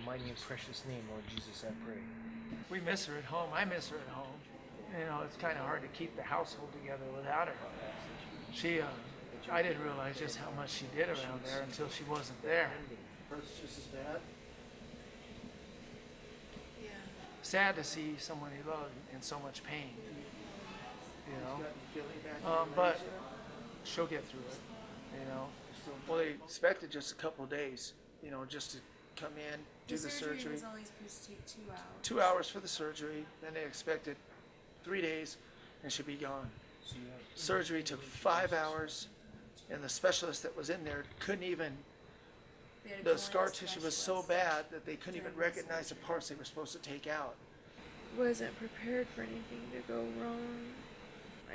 mighty and precious name, Lord Jesus, I pray. We miss her at home. I miss her at home. You know, it's kind of hard to keep the household together without her. I didn't realize just how much she did around there until she wasn't there. Hurts just as bad. Yeah. Sad to see someone you love in so much pain. You know, but she'll get through it. You know. Well, they expected just a couple of days. You know, just to come in, do the surgery. The surgery was only supposed to take 2 hours. 2 hours for the surgery. Then they expected 3 days, and she'd be gone. Surgery took 5 hours, and the specialist that was in there couldn't even. The scar tissue was so bad that they couldn't even recognize the parts they were supposed to take out. Wasn't prepared for anything to go wrong.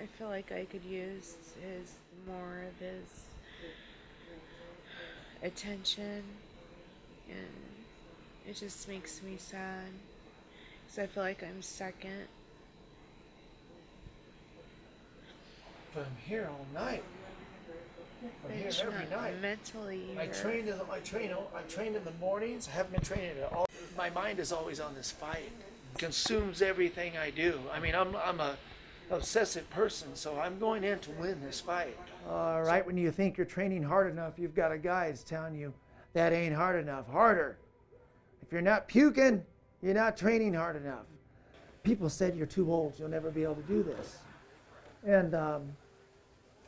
I feel like I could use more of his attention, and it just makes me sad because I feel like I'm second. But I'm here all night. I'm here every night. Mentally, I train in the mornings. I haven't been training at all. My mind is always on this fight. It consumes everything I do. I mean, I'm a obsessive person, so I'm going in to win this fight. Right when you think you're training hard enough, you've got a guy that's telling you that ain't hard enough. Harder. If you're not puking, you're not training hard enough. People said you're too old. You'll never be able to do this. And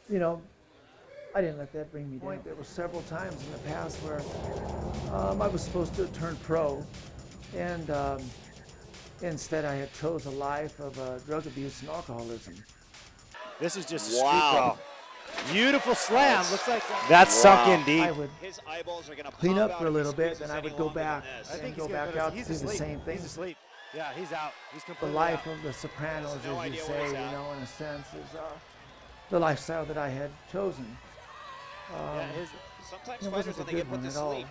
you know, I didn't let that bring me down. There were several times in the past where I was supposed to turn pro, and instead I had chose a life of drug abuse and alcoholism. This is just a street brawl. Beautiful slam. Looks like that's sunk in deep. I would his eyeballs are gonna clean pop up out for a if he little bit, squeezes then I would any go longer than back this. and go back out to do the same thing. He's asleep. Yeah, he's out. He's The completely life out. of the Sopranos, Has no as you idea say, where he's you at. know, in a sense, is the lifestyle that I had chosen. Yeah, sometimes it fighters, wasn't a when they good get put one to at all. sleep,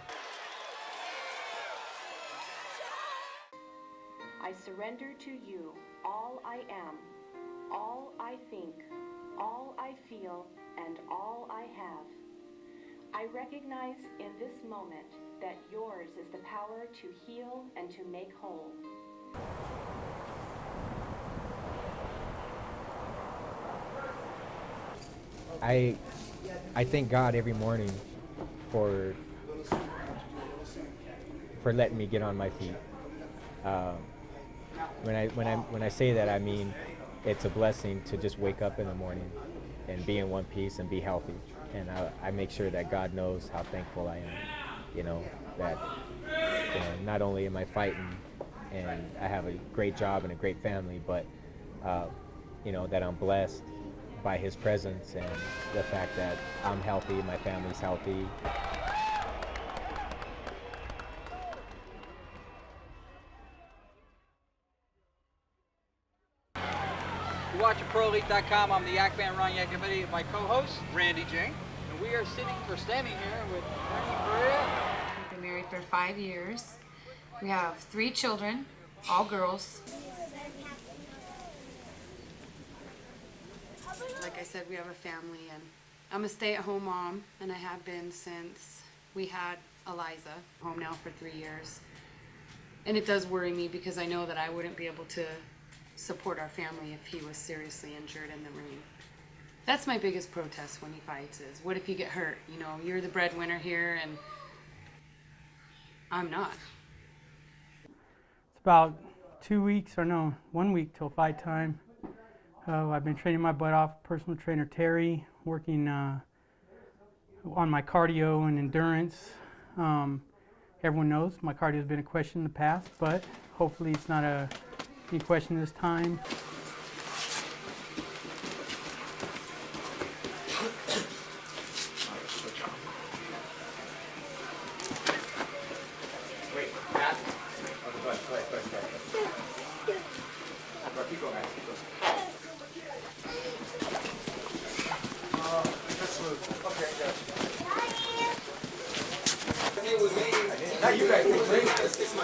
I surrender to you all I am, all I think, all I feel, and all I have. I recognize in this moment that yours is the power to heal and to make whole. I thank God every morning for letting me get on my feet. When I say that, I mean it's a blessing to just wake up in the morning and be in one piece and be healthy. And I make sure that God knows how thankful I am. You know, that not only am I fighting and I have a great job and a great family, but you know, that I'm blessed by his presence and the fact that I'm healthy, my family's healthy. You're watching ProElite.com. I'm the Yak Man Ron Yakavity, my co-host, Randy J. And we are standing here with Maria. We've been married for 5 years. We have 3 children, all girls. Like I said, we have a family, and I'm a stay-at-home mom, and I have been since we had Eliza. Home now for 3 years. And it does worry me because I know that I wouldn't be able to support our family if he was seriously injured in the ring. That's my biggest protest when he fights is, what if you get hurt? You know, you're the breadwinner here, and I'm not. It's about 2 weeks, or no, 1 week till fight time. I've been training my butt off. Personal trainer Terry, working on my cardio and endurance. Everyone knows my cardio has been a question in the past, but hopefully it's not any question this time.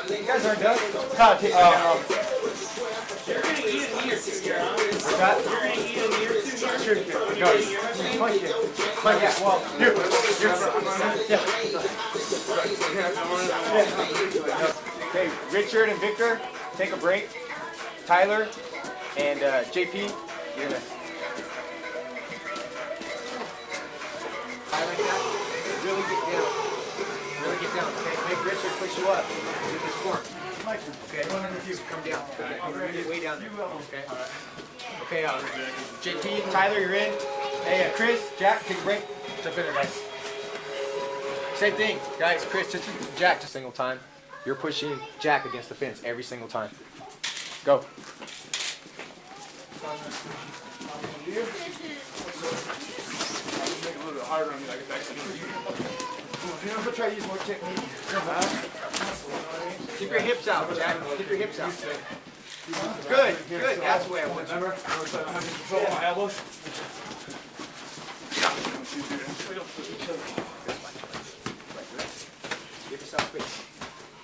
You guys aren't done? Todd, take your hand off. You're going to eat an ear too, You're going to eat an ear too? Sure you can. Go. Punch it. Punch it. Well, here. Yeah. Okay, Richard and Victor, take a break. Tyler and JP, you're gonna. Really get down. Really get down. Okay, make Richard push you up. Do this form. Okay, come down. You're way down there. Okay. Okay, JP, Tyler, you're in. Hey, Chris, Jack, take a break. Jump in there, guys. Same thing, guys. Chris, just Jack, just single time. You're pushing Jack against the fence every single time. Go. Make it a little bit harder on me, like it's actually going to be. I'm going to try to use more technique. Keep your hips out, Jack. Keep your hips out. Good, good. That's the way I want you. Remember? Control my elbows. Give yourself space.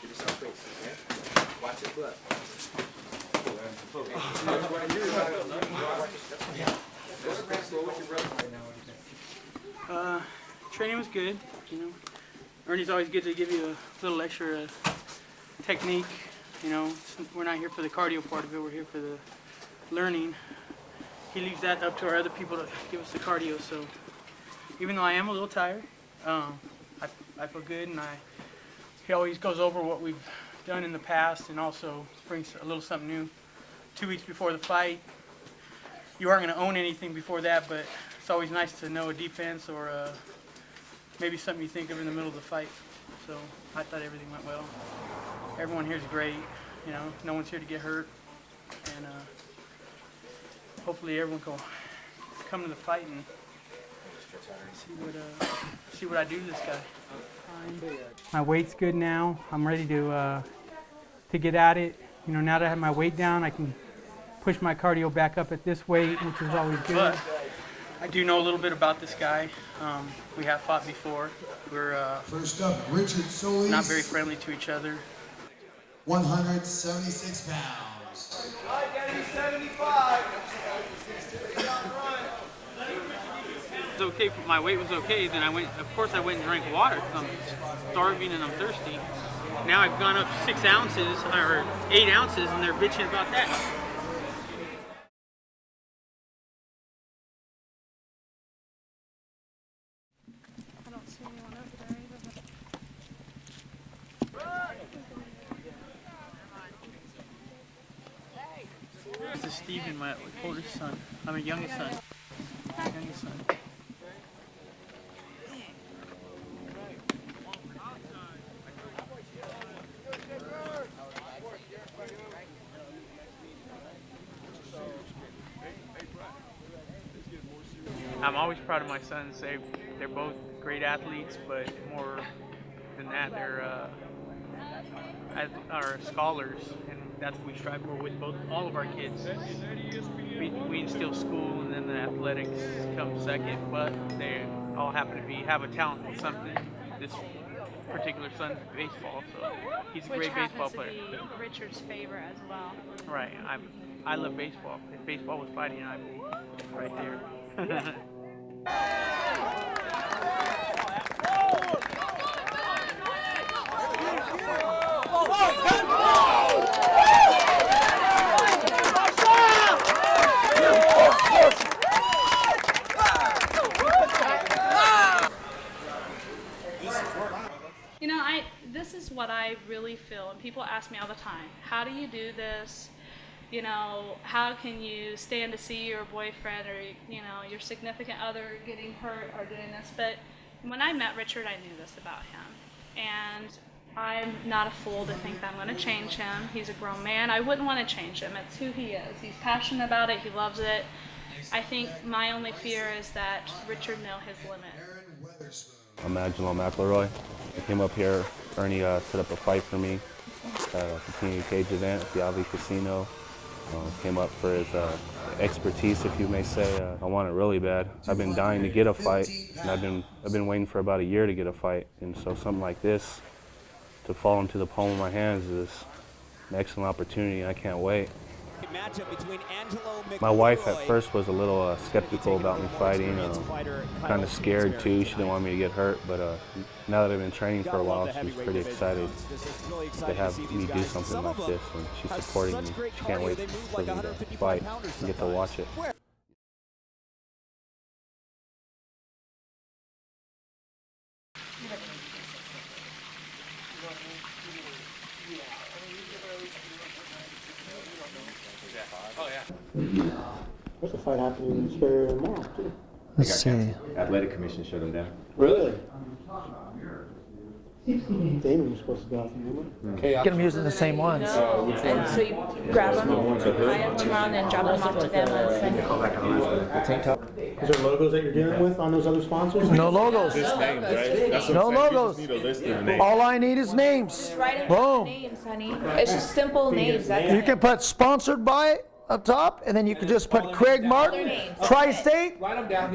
Give yourself space, okay? Watch your butt. Training was good, you know. Ernie's always good to give you a little extra technique, you know. We're not here for the cardio part of it, we're here for the learning. He leaves that up to our other people to give us the cardio, so even though I am a little tired, I feel good, and he always goes over what we've done in the past and also brings a little something new. 2 weeks before the fight, you aren't going to own anything before that, but it's always nice to know a defense or maybe something you think of in the middle of the fight. So I thought everything went well. Everyone here is great, you know, no one's here to get hurt, and hopefully everyone can come to the fight and see what I do to this guy. My weight's good now. I'm ready to get at it. You know, now that I have my weight down, I can push my cardio back up at this weight, which is always good. But I do know a little bit about this guy. We have fought before. We're first up, Richard Solis, not very friendly to each other. 176 pounds. 75. It's okay. My weight was okay. Then I went. Of course, I went and drank water because I'm starving and I'm thirsty. Now I've gone up 6 ounces or 8 ounces, and they're bitching about that. I don't see anyone over there either. This is Steven, my oldest son. I'm a youngest son. Youngest son. I'm always proud of my sons. They're both great athletes, but more than that, they're are scholars, and that's what we strive for with all of our kids. We instill school, and then the athletics come second, but they all happen to have a talent for something. This particular son's baseball, so he's a great baseball player. Which happens to be Richard's favorite as well. Right. I love baseball. If baseball was fighting, I'd be right there. You know, this is what I really feel, and people ask me all the time, how do you do this? You know, how can you stand to see your boyfriend or, you know, your significant other getting hurt or doing this? But when I met Richard, I knew this about him. And I'm not a fool to think that I'm going to change him. He's a grown man. I wouldn't want to change him. It's who he is. He's passionate about it. He loves it. I think my only fear is that Richard know his limit. I'm Angelo McElroy. I came up here. Ernie set up a fight for me at a community cage event at the Avi Casino. Came up for his expertise, if you may say. I want it really bad. I've been dying to get a fight, and I've been waiting for about a year to get a fight. And so something like this, to fall into the palm of my hands, is an excellent opportunity. I can't wait. My wife at first was a little skeptical about me fighting, kind of scared too. She didn't want me to get hurt, but now that I've been training for a while, she's pretty excited to have me do something like this, and she's supporting me. She can't wait for me to fight and get to watch it. There's a fight happening in this area tomorrow, too. Let's see. Athletic Commission shut him down. Really? Damon was supposed to go out there, remember? Get them using the same ones. No. And so you grab them, tie them around, and drop them off to them on Sunday. Is there logos that you're dealing with on those other sponsors? No logos. Just names, right? That's what No I'm saying. You logos. just need a list of names. All I need is names. Just write Boom. names, honey. It's just simple names. That's You it. can put sponsored by up top, and then you can just put Craig Martin, Tri-State,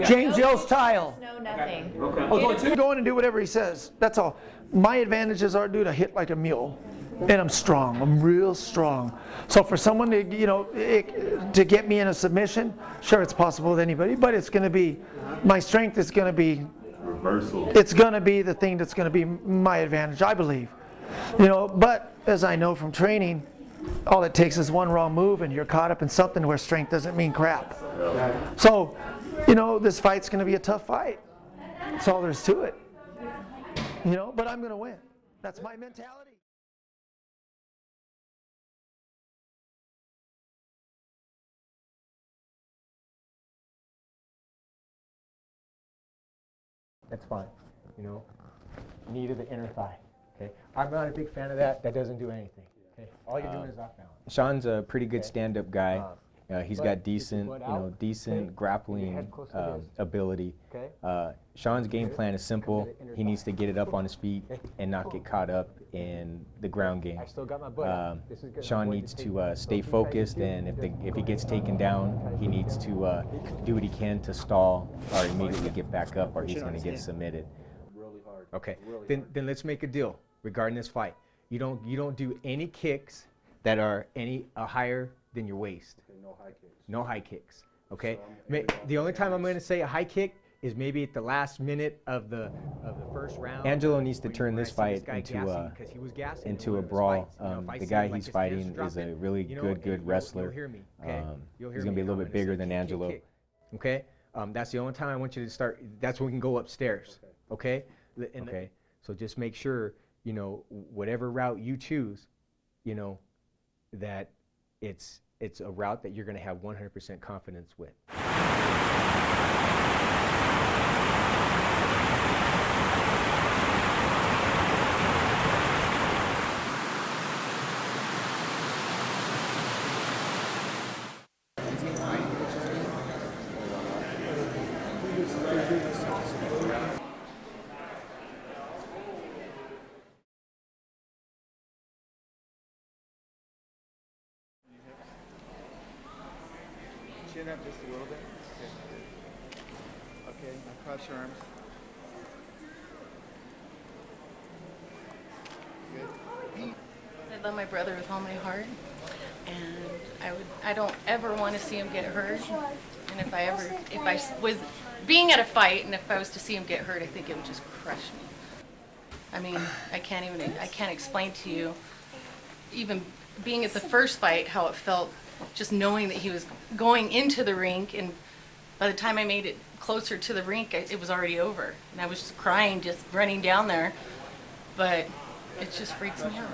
James Yost Tile. No, nothing. Go in and do whatever he says. That's all. My advantages are, dude, I hit like a mule. And I'm strong. I'm real strong. So for someone to, to get me in a submission, sure, it's possible with anybody, but it's going to be, my strength is going to be, reversal. It's going to be the thing that's going to be my advantage, I believe. But as I know from training, all it takes is one wrong move and you're caught up in something where strength doesn't mean crap. So, this fight's going to be a tough fight. That's all there is to it. But I'm going to win. That's my mentality. That's fine. Knee to the inner thigh. Okay. I'm not a big fan of that. That doesn't do anything. Okay. All you're doing is off balance. Sean's a pretty good stand-up guy. He's got decent, decent grappling ability. Sean's game plan is simple. He needs to get it up on his feet and not get caught up in the ground game. Sean needs to stay focused, and if he gets taken down, he needs to do what he can to stall or immediately get back up, or he's going to get submitted. Okay, then let's make a deal regarding this fight. You don't do any kicks that are higher than your waist. No high kicks. No high kicks. Okay. The only time I'm going to say a high kick is maybe at the last minute of the first round. Angelo needs to turn this fight into a brawl. The guy he's fighting is a really good wrestler. He's going to be a little bit bigger than Angelo. Okay. That's the only time I want you to start. That's when we can go upstairs. Okay. Okay. So just make sure whatever route you choose, that it's a route that you're going to have 100% confidence with. Chin up just a little bit. Okay, now cross your arms. Good. I love my brother with all my heart, and I don't ever want to see him get hurt. And if I was being at a fight and if I was to see him get hurt, I think it would just crush me. I mean, I can't explain to you, even being at the first fight, how it felt just knowing that he was going into the rink, and by the time I made it closer to the rink, it was already over. And I was just crying, just running down there, but it just freaks me out.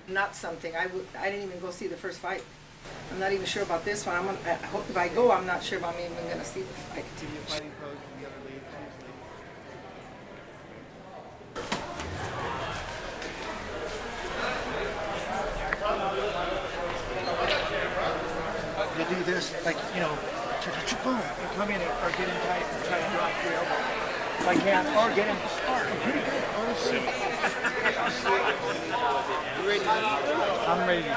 Not something, I didn't even go see the first fight. I'm not even sure about this one. I hope if I go, I'm not sure if I'm even going to see the fight. Continue fighting pose and the other lead, You do this, like, boom, you come in or get in tight and try to drop your elbow. If I can, or get in. I'm pretty good, honestly. You ready to eat? I'm ready to eat.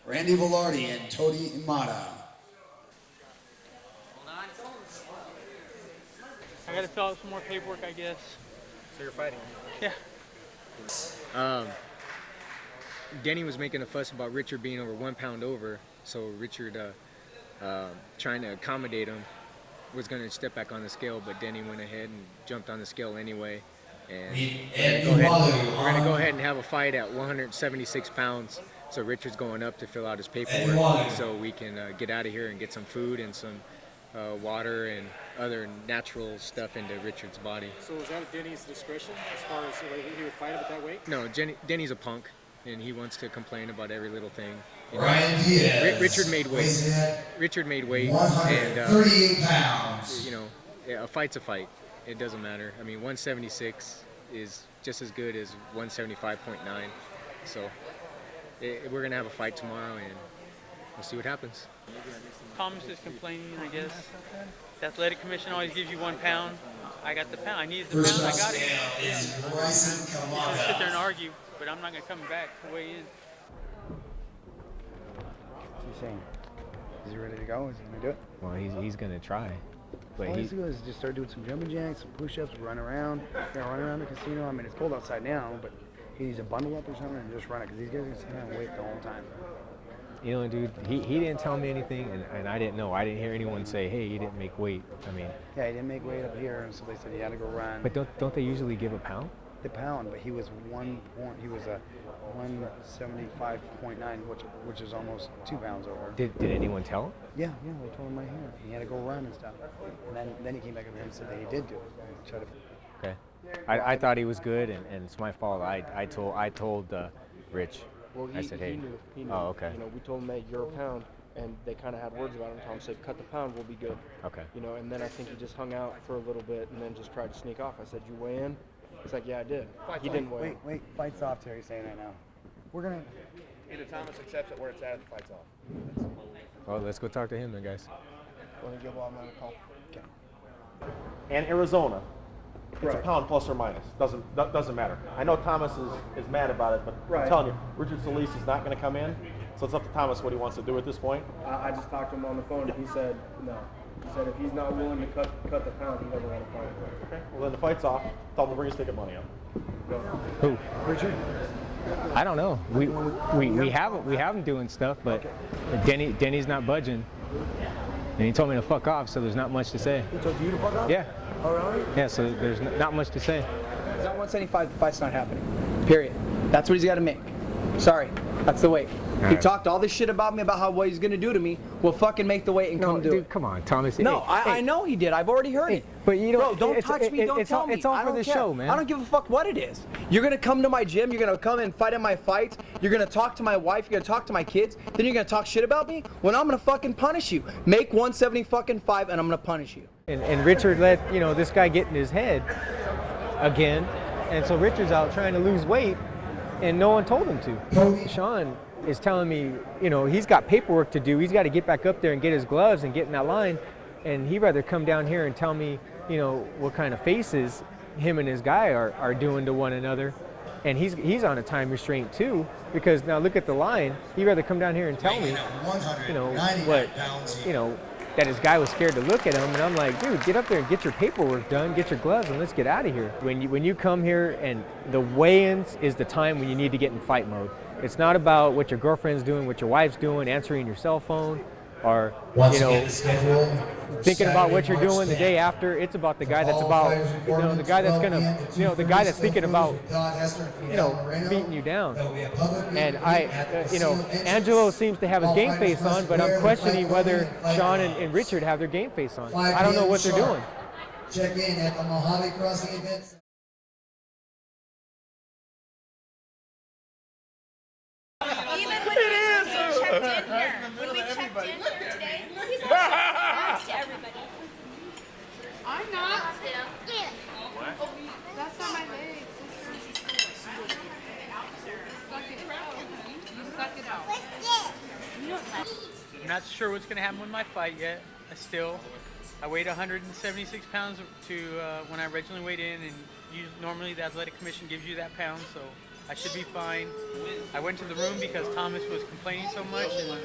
Randy Velarde and Tony Imada. I gotta fill out some more paperwork, I guess. So you're fighting? Yeah. Denny was making a fuss about Richard being over 1 pound over, so Richard, trying to accommodate him, was going to step back on the scale, but Denny went ahead and jumped on the scale anyway. And we're going to go ahead and have a fight at 176 pounds. So Richard's going up to fill out his paperwork so we can get out of here and get some food and some water and other natural stuff into Richard's body. So was that at Denny's discretion as far as he would fight him at that weight? No, Denny's a punk, and he wants to complain about every little thing. You know, Ryan Diaz Richard made weight. And 138 pounds. You know, a fight's a fight. It doesn't matter. I mean, 176 is just as good as 175.9. So we're gonna have a fight tomorrow, and we'll see what happens. Thomas is complaining, I guess. The athletic commission always gives you 1 pound. I got the pound. I needed the pound. I got it. He's gonna sit there and argue, but I'm not gonna come back to weigh in. What's he saying? Is he ready to go? Is he gonna do it? Well, he's gonna try. But All he has to do is just start doing some jumping jacks, some push-ups, run around. Run around the casino. I mean, it's cold outside now, but he needs to bundle up or something and just run it, because these guys are gonna sit there and wait the whole time. You know, dude, he didn't tell me anything, and I didn't know. I didn't hear anyone say, hey, he didn't make weight. I mean, yeah, he didn't make weight up here, and so they said he had to go run. But don't they usually give a pound? The pound, but he was 1 point. He was a 175.9, which is almost 2 pounds over. Did anyone tell him? Yeah, they told him right here. He had to go run and stuff. And then he came back up here and said that he did do it. Tried to... Okay. I thought he was good, and it's my fault. I told Rich. Well, I said, hey. He knew. Oh, okay. You know, we told him, hey, you're a pound, and they kind of had words about him. Tom said, cut the pound, we'll be good. Okay. You know, and then I think he just hung out for a little bit, and then just tried to sneak off. I said, you weigh in? He's like, yeah, I did. He didn't weigh in. Wait, fight's off, Terry's saying right now. We're gonna. Either Thomas accepts it where it's at, the fight's off. Well, let's go talk to him then, guys. Want to give Bob another call? Okay. And Arizona, it's a pound plus or minus. Doesn't matter. I know Thomas is mad about it, but I'm telling you, Richard Solis is not going to come in. So it's up to Thomas what he wants to do at this point. I just talked to him on the phone, and he said no. He said if he's not willing to cut the pound, he doesn't want to fight. Okay. Well, then the fight's off. Tell him to bring his ticket money up. Who? Richard. I don't know. We have him doing stuff, but Denny's not budging. And he told me to fuck off, so there's not much to say. He told you to fuck off? Yeah. Oh, really? Yeah, so there's not much to say. He's at 175, the fight's not happening. Period. That's what he's got to make. Sorry. That's the weight. He talked all this shit about me, about what he's going to do to me. Well, fucking make the weight and come do it. Come on, Thomas. No, I know he did. I've already heard it. But you know, Bro, don't touch me. Don't tell me. It's all for the show, man. I don't give a fuck what it is. You're going to come to my gym. You're going to come and fight in my fights. You're going to talk to my wife. You're going to talk to my kids. Then you're going to talk shit about me? Well, I'm going to fucking punish you. Make 175 and I'm going to punish you. And Richard let, this guy get in his head again. And so Richard's out trying to lose weight, and no one told him to. Sean is telling me, he's got paperwork to do. He's got to get back up there and get his gloves and get in that line. And he'd rather come down here and tell me, what kind of faces him and his guy are doing to one another. And he's on a time restraint too, because now look at the line. He'd rather come down here and tell me, that his guy was scared to look at him. And I'm like, dude, get up there and get your paperwork done, get your gloves, and let's get out of here. When you come here, and the weigh-ins is the time when you need to get in fight mode. It's not about what your girlfriend's doing, what your wife's doing, answering your cell phone, or thinking about what you're doing the day after. It's about the guy that's the guy that's gonna, the guy that's thinking about, beating you down. And Angelo seems to have his game face on, but I'm questioning whether Sean and Richard have their game face on. I don't know what they're doing. Check in at the Mojave Crossing event. When we checked in here today, he's nice to everybody. I'm not. That's not my leg, sister. Suck it out. You suck it out. I'm not sure what's going to happen with my fight yet. I weighed 176 pounds to when I originally weighed in, and normally the athletic commission gives you that pound, so I should be fine. I went to the room because Thomas was complaining so much and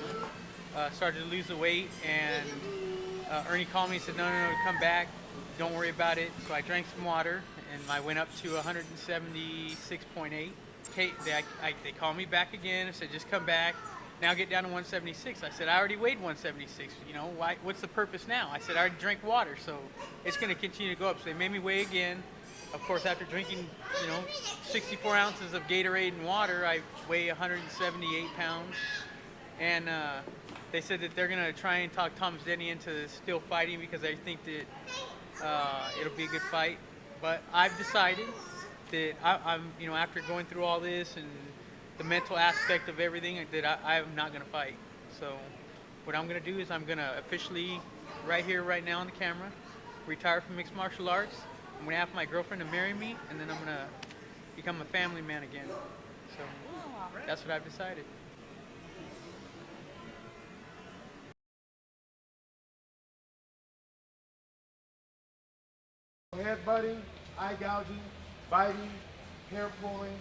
started to lose the weight. And Ernie called me and said, no, come back. Don't worry about it. So I drank some water and I went up to 176.8. They called me back again and said, just come back. Now get down to 176. I said, I already weighed 176. You know, why? What's the purpose now? I said, I already drank water, so it's going to continue to go up. So they made me weigh again. Of course, after drinking, 64 ounces of Gatorade and water, I weigh 178 pounds. And they said that they're going to try and talk Thomas Denny into still fighting because they think that it'll be a good fight. But I've decided that I'm, after going through all this and the mental aspect of everything, that I'm not going to fight. So what I'm going to do is I'm going to officially, right here, right now on the camera, retire from mixed martial arts. I'm going to ask my girlfriend to marry me, and then I'm going to become a family man again. So that's what I've decided. Headbutting, eye gouging, biting, hair pulling,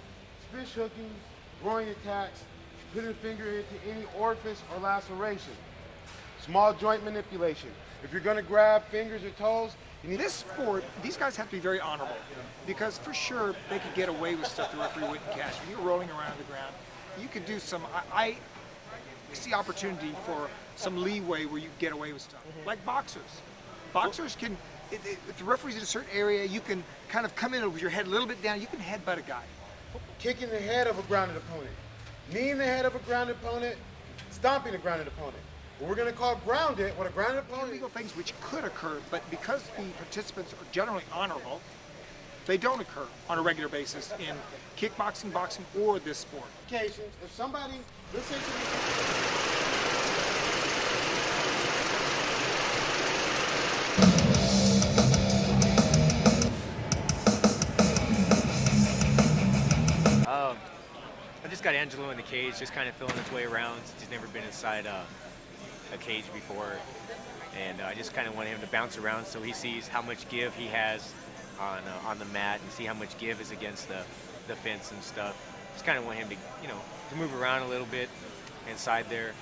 fish hooking, groin attacks, putting a finger into any orifice or laceration. Small joint manipulation. If you're going to grab fingers or toes, you need This sport, these guys have to be very honorable because for sure they could get away with stuff the referee wouldn't catch. When you're rolling around the ground, you could do some, I see opportunity for some leeway where you get away with stuff. Like boxers. Boxers can, if the referee's in a certain area, you can kind of come in with your head a little bit down, you can headbutt a guy. Kicking the head of a grounded opponent, kneeing the head of a grounded opponent, stomping a grounded opponent. What we're going to call grounded, what a grounded opponent... Illegal things which could occur, but because the participants are generally honorable, they don't occur on a regular basis in kickboxing, boxing, or this sport. Occasions, if somebody, let's say I just got Angelo in the cage, just kind of feeling his way around since he's never been inside a cage before. And I just kind of want him to bounce around so he sees how much give he has on the mat and see how much give is against the fence and stuff. Just kind of want him to, to move around a little bit inside there.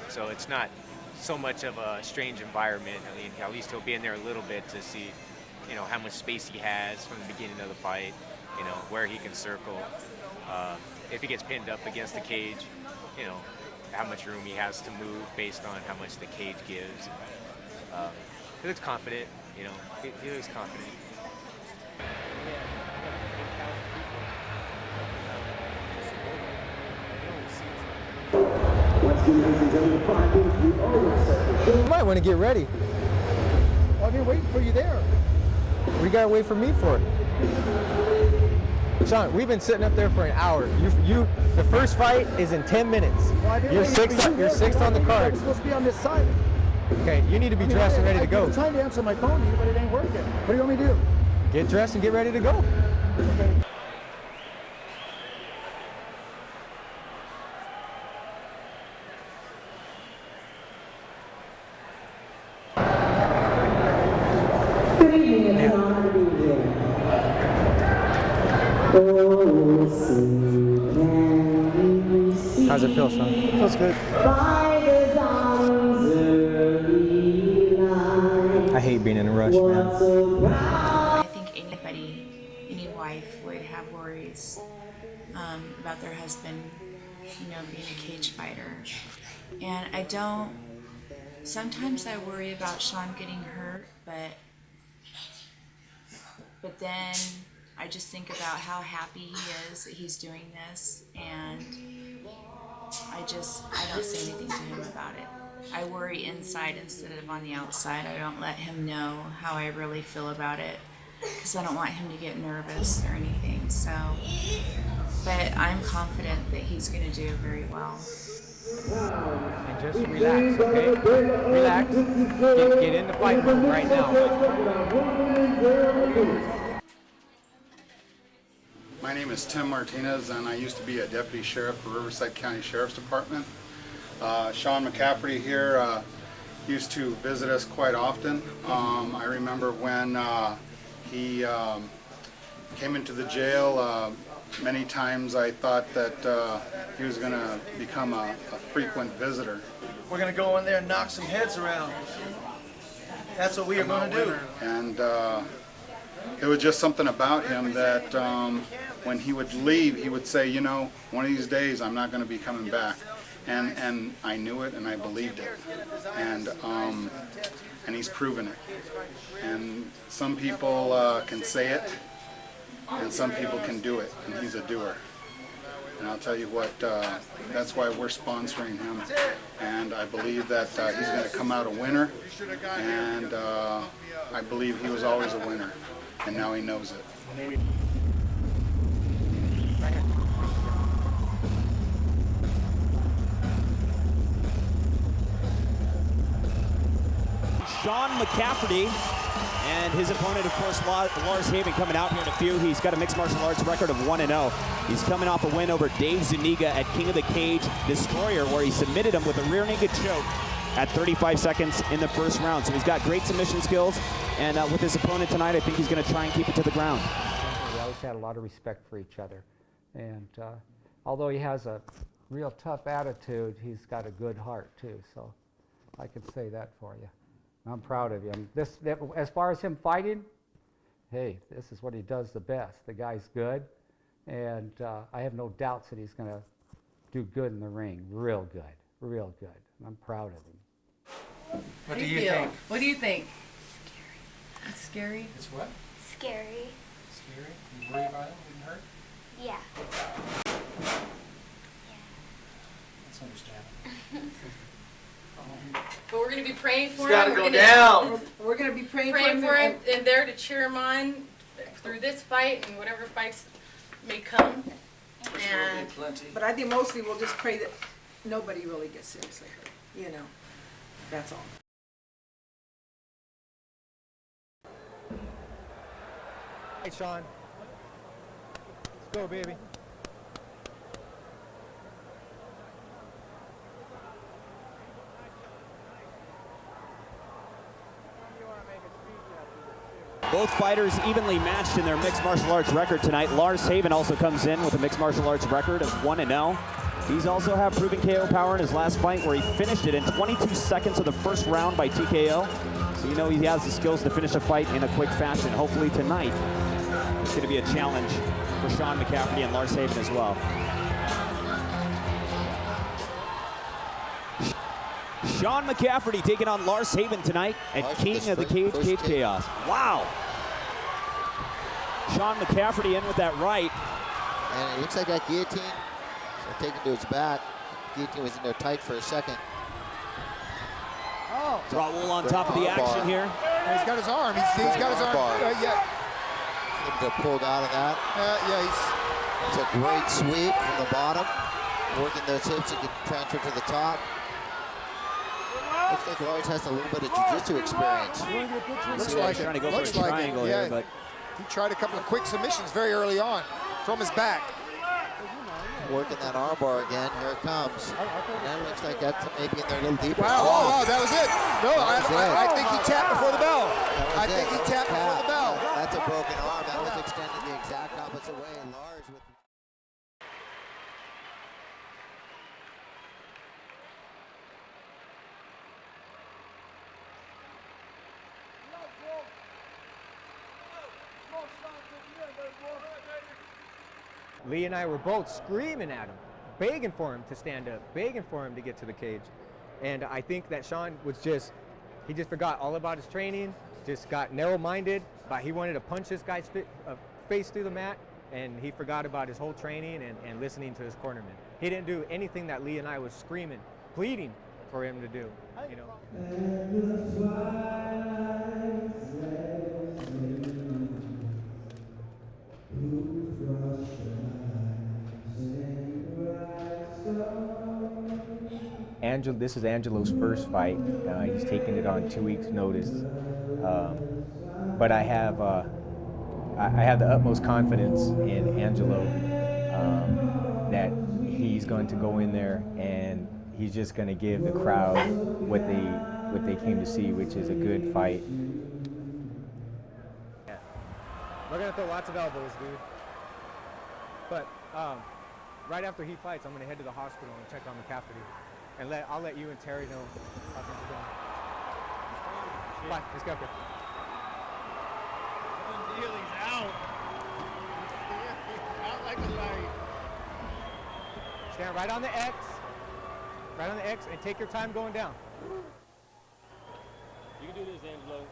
So it's not so much of a strange environment. I mean, at least he'll be in there a little bit to see, how much space he has from the beginning of the fight, where he can circle. If he gets pinned up against the cage, how much room he has to move based on how much the cage gives. He looks confident, he looks confident. You might want to get ready. I've been waiting for you there. What you gotta wait for me for? Sean, we've been sitting up there for an hour. The first fight is in 10 minutes. Well, you're sixth on the card. I'm supposed to be on this side. Okay, you need to be dressed and ready to go. I'm trying to answer my phone to you, but it ain't working. What do you want me to do? Get dressed and get ready to go. Okay. Good evening, it's an honor to be here. How's it feel, Sean? Feels good. I hate being in a rush, man. I think any wife would have worries about their husband, being a cage fighter. And I don't, sometimes I worry about Sean getting hurt, but then I just think about how happy he is that he's doing this, and I don't say anything to him about it. I worry inside instead of on the outside. I don't let him know how I really feel about it because I don't want him to get nervous or anything. So, but I'm confident that he's going to do very well. And just relax, okay? Relax. Get in the fight mode right now. My name is Tim Martinez, and I used to be a deputy sheriff for Riverside County Sheriff's Department. Sean McCafferty here used to visit us quite often. I remember when he came into the jail Many times I thought that he was going to become a frequent visitor. We're going to go in there and knock some heads around. That's what we are going to do. And it was just something about him that when he would leave, he would say, you know, one of these days I'm not going to be coming back. And I knew it and I believed it. And he's proven it. And some people can say it, and some people can do it, and he's a doer. And I'll tell you what, that's why we're sponsoring him. And I believe that he's going to come out a winner. And I believe he was always a winner. And now he knows it. Sean McCafferty and his opponent, of course, Lars Haven, coming out here in a few. He's got a mixed martial arts record of 1-0. He's coming off a win over Dave Zuniga at King of the Cage Destroyer, where he submitted him with a rear naked choke at 35 seconds in the first round. So he's got great submission skills, and with his opponent tonight, I think he's going to try and keep it to the ground. We always had a lot of respect for each other, and although he has a real tough attitude, he's got a good heart too, so I can say that for you. I'm proud of him. As far as him fighting, hey, this is what he does the best. The guy's good, and I have no doubts that he's going to do good in the ring. Real good, real good. I'm proud of him. What do you think? What do you think? Scary. It's scary? It's what? Scary. Scary? You worry about it? Getting hurt? Yeah. That's understandable. But we're going to be praying for It's got him. to go down. We're going to be praying For him and and there to cheer him on through this fight and whatever fights may come. And but I think mostly we'll just pray that nobody really gets seriously hurt. You know, that's all. Hey, Sean. Let's go, baby. Both fighters evenly matched in their mixed martial arts record tonight. Lars Haven also comes in with a mixed martial arts record of 1-0. He's also had proven KO power in his last fight, where he finished it in 22 seconds of the first round by TKO. So you know he has the skills to finish a fight in a quick fashion. Hopefully tonight it's going to be a challenge for Sean McCafferty and Lars Haven as well. Sean McCafferty taking on Lars Haven tonight at King of the Cage, Cage Chaos. Wow. Sean McCafferty in with that right. And it looks like that guillotine taken to his back. Guillotine was in there tight for a second. Oh. Raul on top of the action here. He's got his arm. He's got his arm. Yeah. Able to pulled out of that. Yeah, it's a great sweep from the bottom. Working those hips and get transferred to the top. Looks like Lars has a little bit of jiu-jitsu experience. Looks like trying to go for a triangle here, but he tried a couple of quick submissions very early on from his back. Working that arm bar again. Here it comes. And that looks like that's maybe in there a little deeper. Wow, oh, that was it. No, I think he tapped before the bell. I think he tapped before the bell. That's a broken arm. That was extended the exact opposite way. Lars with... Lee and I were both screaming at him, begging for him to stand up, begging for him to get to the cage. And I think that Sean was he just forgot all about his training, just got narrow-minded, but he wanted to punch this guy's face through the mat, and he forgot about his whole training and listening to his cornerman. He didn't do anything that Lee and I was screaming, pleading for him to do, you know. This is Angelo's first fight. He's taking it on 2 weeks' notice. But I have the utmost confidence in Angelo that he's going to go in there and he's just going to give the crowd what they came to see, which is a good fight. We're gonna throw lots of elbows, dude. But right after he fights, I'm going to head to the hospital and check on McCafferty. And I'll let you and Terry know how things are going. Bye. Let's go. He's out. Out like a light. Stand right on the X. Right on the X, and take your time going down. You can do this, Angelo.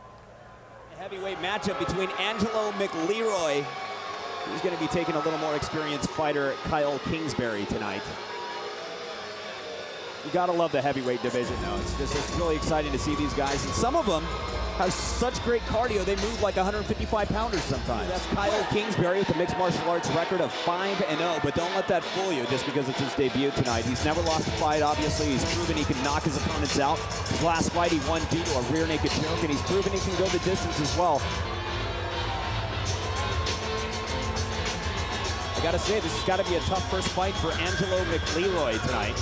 A heavyweight matchup between Angelo McLeroy. He's going to be taking a little more experienced fighter, Kyle Kingsbury, tonight. You got to love the heavyweight division, though. It's really exciting to see these guys. And some of them have such great cardio, they move like 155-pounders sometimes. That's Kyle Kingsbury with a mixed martial arts record of 5-0, but don't let that fool you just because it's his debut tonight. He's never lost a fight, obviously. He's proven he can knock his opponents out. His last fight he won due to a rear naked choke, and he's proven he can go the distance as well. I gotta say, this has got to be a tough first fight for Angelo McLeroy tonight.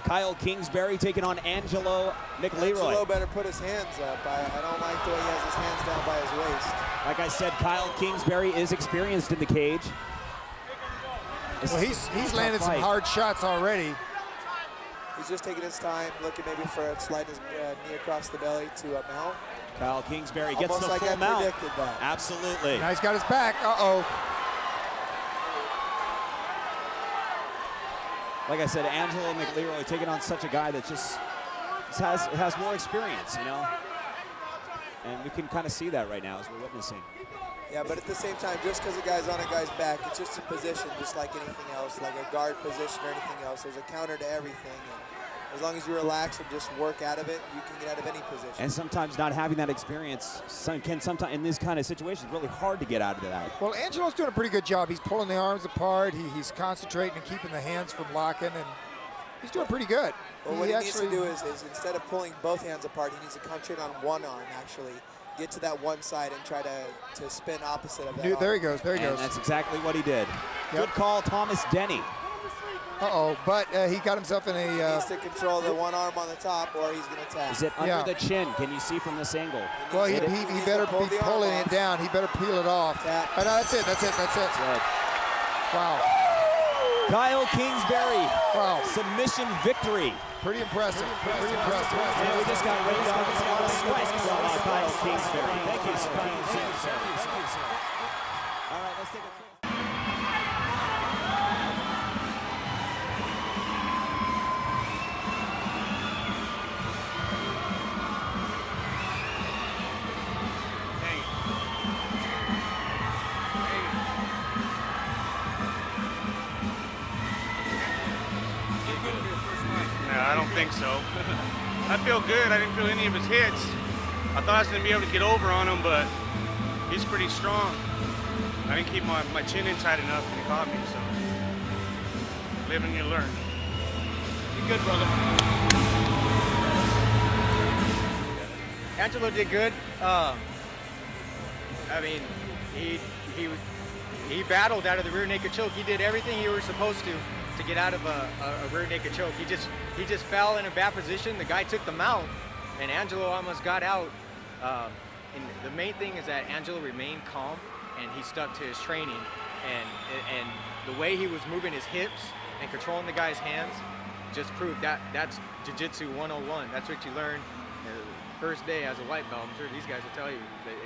Kyle Kingsbury taking on Angelo McLeroy. Angelo better put his hands up. I don't like the way he has his hands down by his waist. Like I said, Kyle Kingsbury is experienced in the cage. Well, he's landed some hard shots already. He's just taking his time, looking maybe for sliding his knee across the belly to mount. Kyle Kingsbury gets almost the like full I mount. predicted that. Absolutely. Now he's got his back. Uh-oh. Like I said, Angelo McLeroy taking on such a guy that just has more experience, you know? And we can kind of see that right now as we're witnessing. Yeah, but at the same time, just because a guy's on a guy's back, it's just a position, just like anything else, like a guard position or anything else. There's a counter to everything. And as long as you relax and just work out of it, you can get out of any position. And sometimes not having that experience can sometimes, in this kind of situation, really hard to get out of that. Well, Angelo's doing a pretty good job. He's pulling the arms apart. He's concentrating and keeping the hands from locking, and he's doing pretty good. Well, what he needs to do is instead of pulling both hands apart, he needs to concentrate on one arm, actually. Get to that one side and try to spin opposite of that arm. There he goes, there he goes. And that's exactly what he did. Good call, Thomas Denny. Uh-oh, but he got himself in a... He needs to control the one arm on the top, or he's going to tap. Is it under the chin? Can you see from this angle? Well, he better be pulling it down. He better peel it off. Oh, no, that's it. Wow. Kyle Kingsbury. Wow. Submission victory. Pretty impressive. Pretty impressive. And we just got rained on a lot of sweat from Kyle Kingsbury. Thank you, sir. All right, let's take a quick... I don't think so. I feel good. I didn't feel any of his hits. I thought I was going to be able to get over on him, but he's pretty strong. I didn't keep my chin in tight enough when he caught me, so live and you learn. You're good, brother. Angelo did good. I mean, he battled out of the rear naked choke. He did everything he was supposed to get out of a rear naked choke. He just fell in a bad position. The guy took the mount, and Angelo almost got out. And the main thing is that Angelo remained calm, and he stuck to his training. And the way he was moving his hips and controlling the guy's hands just proved that's Jiu-Jitsu 101. That's what you learn the first day as a white belt. I'm sure these guys will tell you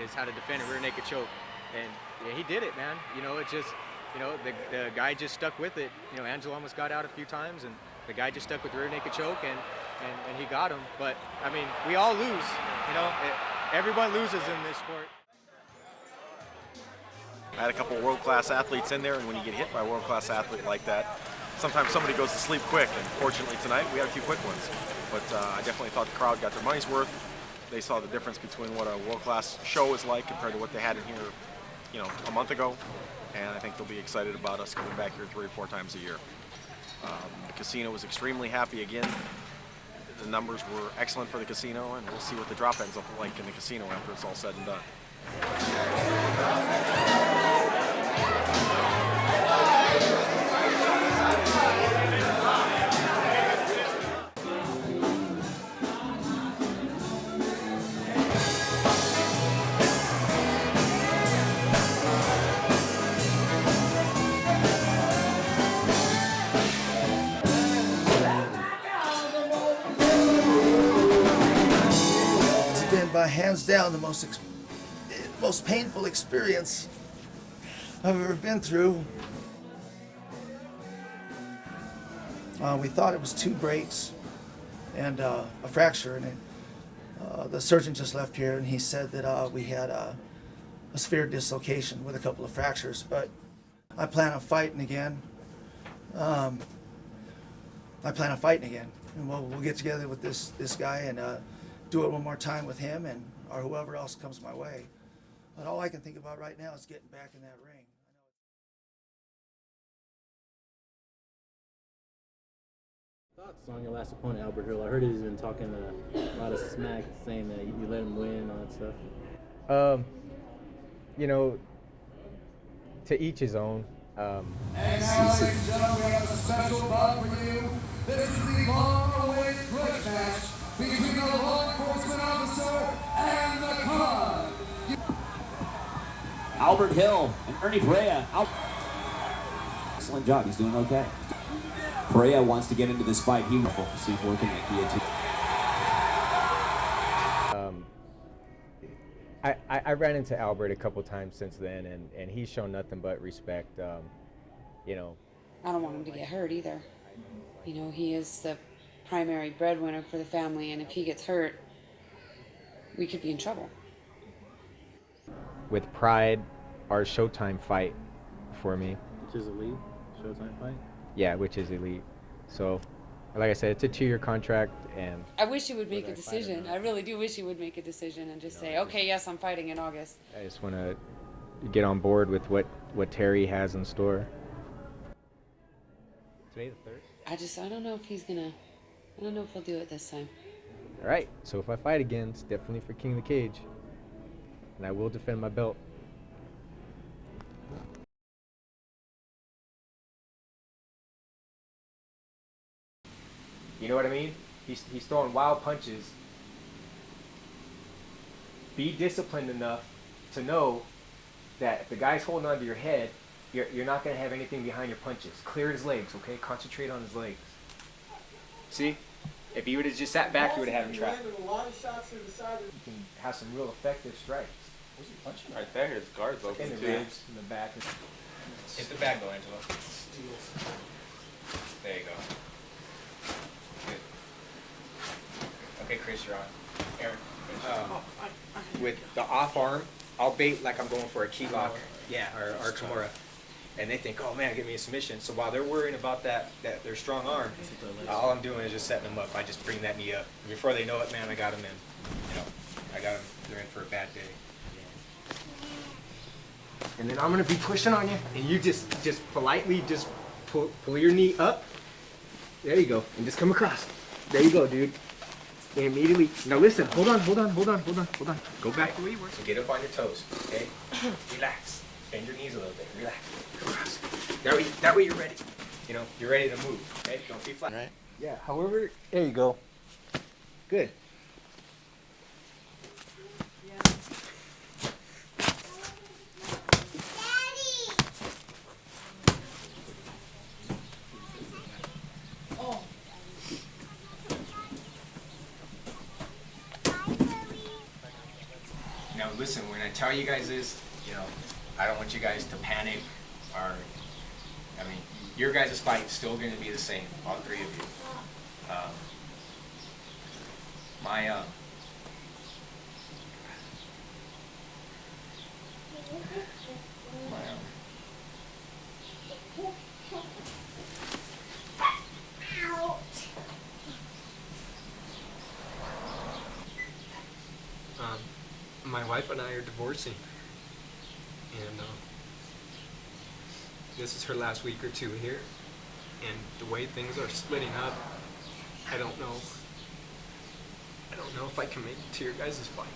is how to defend a rear naked choke. And yeah, he did it, man. You know, it just, you know, the guy just stuck with it. You know, Angelo almost got out a few times, and the guy just stuck with the rear naked choke, and he got him. But, I mean, we all lose, you know. Everyone loses in this sport. I had a couple world-class athletes in there, and when you get hit by a world-class athlete like that, sometimes somebody goes to sleep quick, and fortunately tonight we had a few quick ones. But I definitely thought the crowd got their money's worth. They saw the difference between what a world-class show is like compared to what they had in here, you know, a month ago. And I think they'll be excited about us coming back here 3 or 4 times a year. The casino was extremely happy again. The numbers were excellent for the casino, and we'll see what the drop ends up like in the casino after it's all said and done. hands down the most painful experience I've ever been through. We thought it was 2 breaks and a fracture, and the surgeon just left here, and he said that we had a severe dislocation with a couple of fractures. But I plan on fighting again. And we'll get together with this guy and do it one more time with him and or whoever else comes my way. But all I can think about right now is getting back in that ring. Thoughts on your last opponent, Albert Hill? I heard he's been talking a lot of smack, saying that you let him win and all that stuff. You know, to each his own. And now, ladies and gentlemen, we have a special bout for you. This is the long-awaited grudge match between the law enforcement officer and the con. Albert Hill and Ernie Perea. Excellent job. He's doing okay. Perea wants to get into this fight. He will see working at guillotine. I ran into Albert a couple times since then, and he's shown nothing but respect. You know, I don't want him to get hurt either. You know, he is the primary breadwinner for the family, and if he gets hurt, we could be in trouble. with Pride, our Showtime fight for me. Which is elite? Showtime fight? Yeah, which is elite. So, like I said, it's a 2-year contract, and I wish he would make a decision. I really do wish he would make a decision and just say, okay, yes, I'm fighting in August. I just want to get on board with what Terry has in store. Today the 3rd? I don't know if he's gonna, I don't know if he'll do it this time. All right, so if I fight again, it's definitely for King of the Cage, and I will defend my belt. You know what I mean? He's throwing wild punches. Be disciplined enough to know that if the guy's holding onto your head, you're not going to have anything behind your punches. Clear his legs, okay? Concentrate on his legs. See? If he would have just sat back, you would have had him trapped. You can have some real effective strikes. Where's he punching? Right there. His guard's open. In the ribs, in the back. Hit the bag though, Angelo. There you go. Good. Okay, Chris, you're on. Aaron. With the off arm, I'll bait like I'm going for a key lock, or Kimura, and they think, oh man, give me a submission. So while they're worrying about that their strong arm, all I'm doing is just setting them up. I just bring that knee up. And before they know it, man, I got them in. I got them. They're in for a bad day. And then I'm gonna be pushing on you, and you just politely just pull your knee up. There you go, and just come across. There you go, dude. And immediately, now listen, hold on. Go back to where you were. So get up on your toes, okay? Relax. Bend your knees a little bit. Relax. Come across. That way you're ready. You're ready to move. Okay? Don't be flat. Right? Yeah. However, there you go. Good. Now listen, when I tell you guys this, I don't want you guys to panic your guys' fight is still going to be the same, all three of you. My wife and I are divorcing, and this is her last week or two here, and the way things are splitting up, I don't know if I can make it to your guys' fight.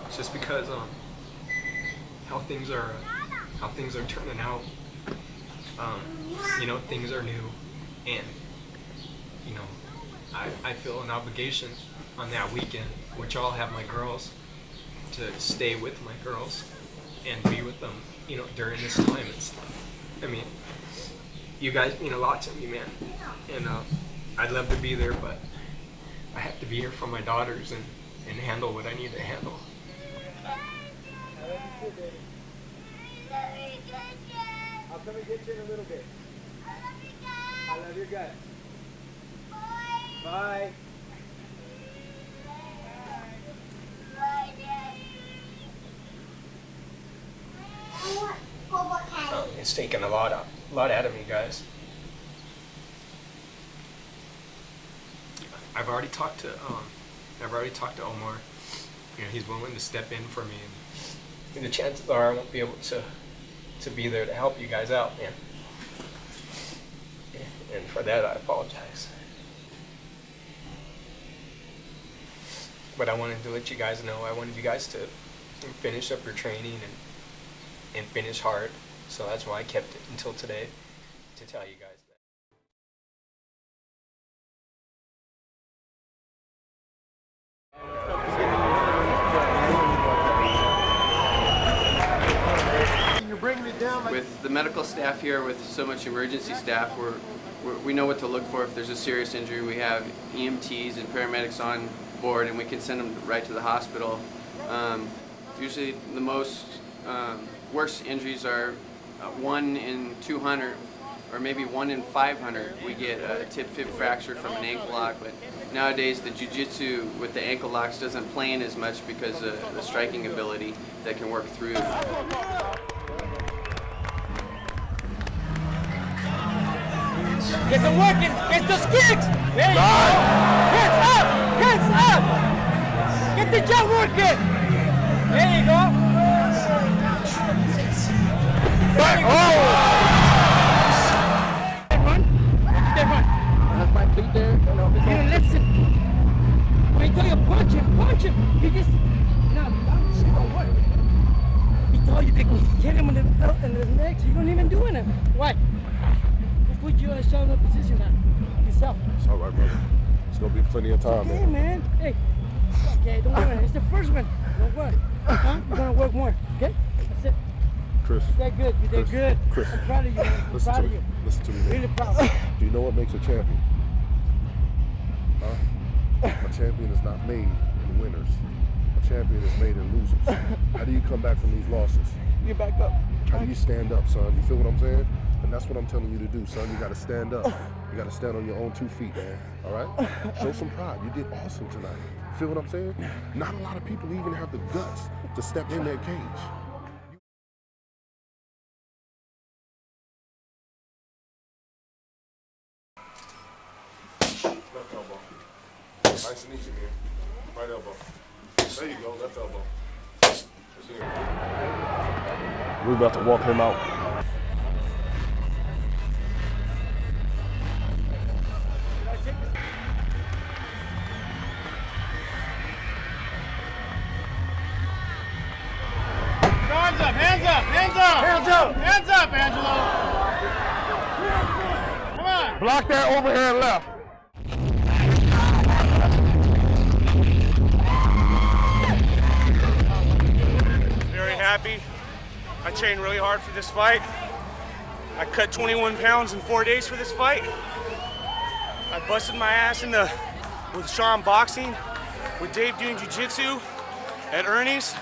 It's just because how things are turning out. Things are new, and I feel an obligation on that weekend, which I'll have my girls, to stay with my girls and be with them, during this time. You guys mean a lot to me, man, and I'd love to be there, but I have to be here for my daughters and handle what I need to handle. I'll come and get you in a little bit. I love your guts. Bye. It's taken a lot out of me, guys. I've already talked to Omar. You know, he's willing to step in for me, and the chances are I won't be able to be there to help you guys out, man. And for that, I apologize. But I wanted to let you guys know. I wanted you guys to finish up your training and finish hard. So that's why I kept it until today to tell you guys that. With the medical staff here, with so much emergency staff, we know what to look for if there's a serious injury. We have EMTs and paramedics on board, and we can send them right to the hospital. Usually the most worst injuries are 1 in 200 or maybe 1 in 500 we get a tib-fib fracture from an ankle lock, but nowadays the jiu-jitsu with the ankle locks doesn't play in as much because of the striking ability that can work through. Get the working, get the kicks! There you go! Hands up! Hands up! Get the jump working! There you go! Back, run! Step run! I have my feet there. You don't listen. When I tell you punch him! You just... No, shit don't work. He told you to get him in the neck, so you don't even do it. Why? Put you in a stronger position now. Yourself. It's all right, brother. It's gonna be plenty of time, Okay, man. Hey. Okay, don't worry. It's the first one. Don't worry. Huh? You're gonna work more. Okay? That's it. Chris. You did good. You did good. Chris. I'm proud of you, man. I'm proud of you. Listen to me, man. Really proud. Do you know what makes a champion? Huh? A champion is not made in winners. A champion is made in losers. How do you come back from these losses? You back up. How do you stand up, son? You feel what I'm saying? And that's what I'm telling you to do, son. You gotta stand up. You gotta stand on your own 2 feet, man. All right? Show some pride. You did awesome tonight. Feel what I'm saying? Not a lot of people even have the guts to step in their cage. Left elbow. Nice and easy, man. Right elbow. There you go, left elbow. We're about to walk him out. Hands up, hands up, hands up! Hands up! Hands up, Angelo! Come on! Block that overhand left. Very happy. I trained really hard for this fight. I cut 21 pounds in 4 days for this fight. I busted my ass with Sean boxing, with Dave doing jiu-jitsu at Ernie's.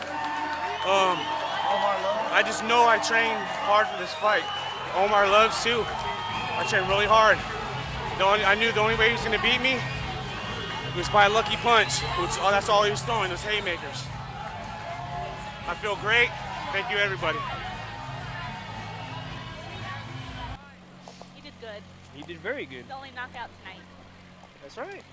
I just know I trained hard for this fight. Omar loves too. I trained really hard. I knew the only way he was going to beat me was by a lucky punch. That's all he was throwing, those haymakers. I feel great. Thank you, everybody. You did good. You did very good. It's the only knockout tonight. That's right.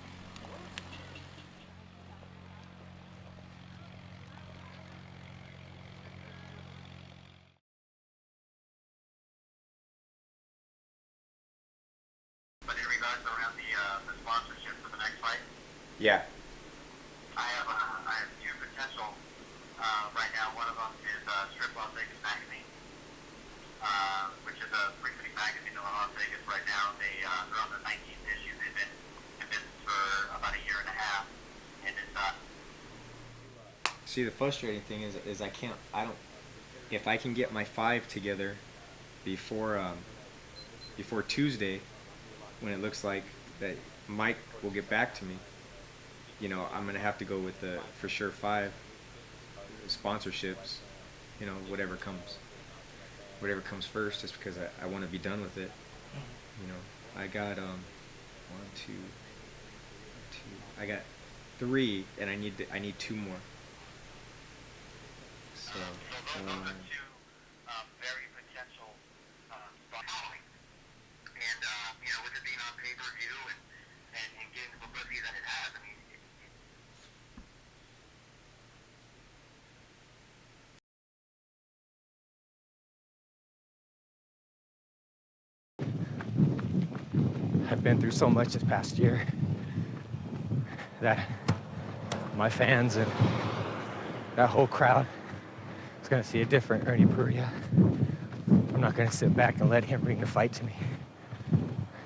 But in regards around the sponsorship for the next fight, Yeah. I have two potential right now. One of them is Strip Las Vegas Magazine, which is a pretty big magazine in Las Vegas right now. They're on the 19th issue. They've been in business for about a year and a half, and it's See, the frustrating thing is if I can get my 5 together before Tuesday, when it looks like that Mike will get back to me, you know, I'm gonna have to go with the for sure 5 sponsorships. You know, whatever comes first, just because I want to be done with it. You know, I got 3, and I need 2 more. So. Very potential following. And, you know, with it being on pay-per-view and getting the publicity that it has, I mean, I've been through so much this past year that my fans and that whole crowd is going to see a different Ernie Perea. I'm not going to sit back and let him bring the fight to me.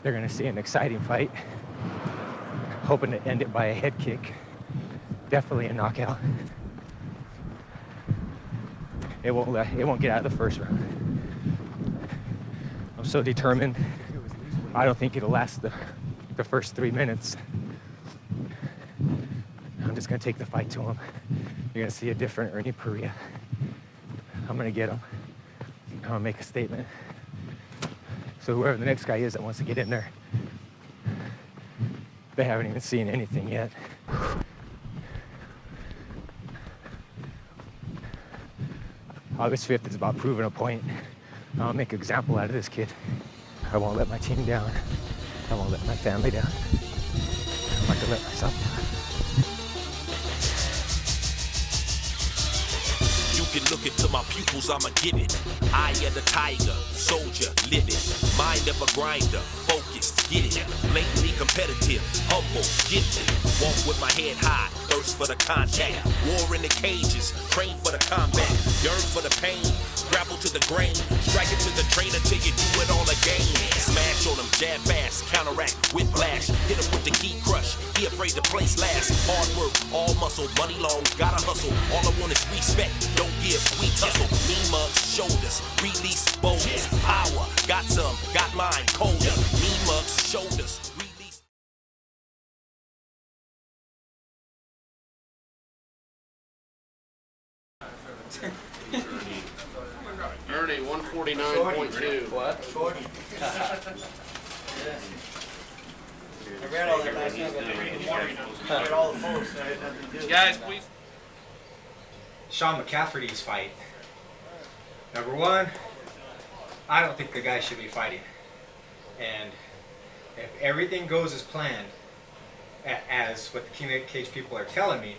They're going to see an exciting fight, hoping to end it by a head kick, definitely a knockout. It won't get out of the first round. I'm so determined. I don't think it'll last the first 3 minutes. I'm just gonna take the fight to him. You're gonna see a different Ernie Perea. I'm gonna get him. I'm gonna make a statement. So whoever the next guy is that wants to get in there, they haven't even seen anything yet. August 5th is about proving a point. I'll make an example out of this kid. I won't let my team down. I won't let my family down. I'm not gonna let myself down. You can look into my pupils, I'ma give it. Eye of the tiger, soldier, live it. Mind of a grinder, focus, get it. Blatantly competitive, humble, gifted. Walk with my head high, thirst for the contact. War in the cages, train for the combat. Yearn for the pain, grapple to the grain. Strike it to the trainer till you do it all again. Smash on them, jab fast, counteract, whiplash. Hit him with the key crush, he afraid to place last. Hard work, all muscle, money long, gotta hustle. All I want is respect, don't give, we tussle. Mean mugs, shoulders, release, bonus. Power, got some, got mine, colder. Mean mugs, shoulders, release. Ernie, 149.2. What? I read all that last night, but I read in the morning. I read all the posts, and I had nothing to do. Guys, please. Sean McCafferty's fight. Number 1, I don't think the guy should be fighting. And if everything goes as planned, as what the King of the Cage people are telling me,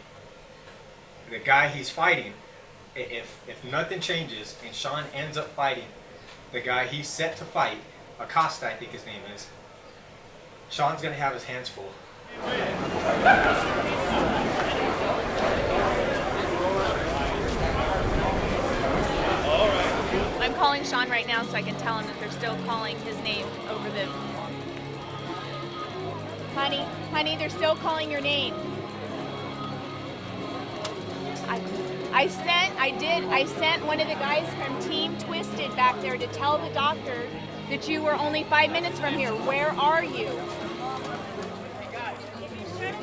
the guy he's fighting, if nothing changes and Sean ends up fighting the guy he's set to fight, Acosta I think his name is, Sean's going to have his hands full. I'm calling Sean right now so I can tell him that they're still calling his name over the... Honey, they're still calling your name. I sent one of the guys from Team Twisted back there to tell the doctor that you were only 5 minutes from here. Where are you?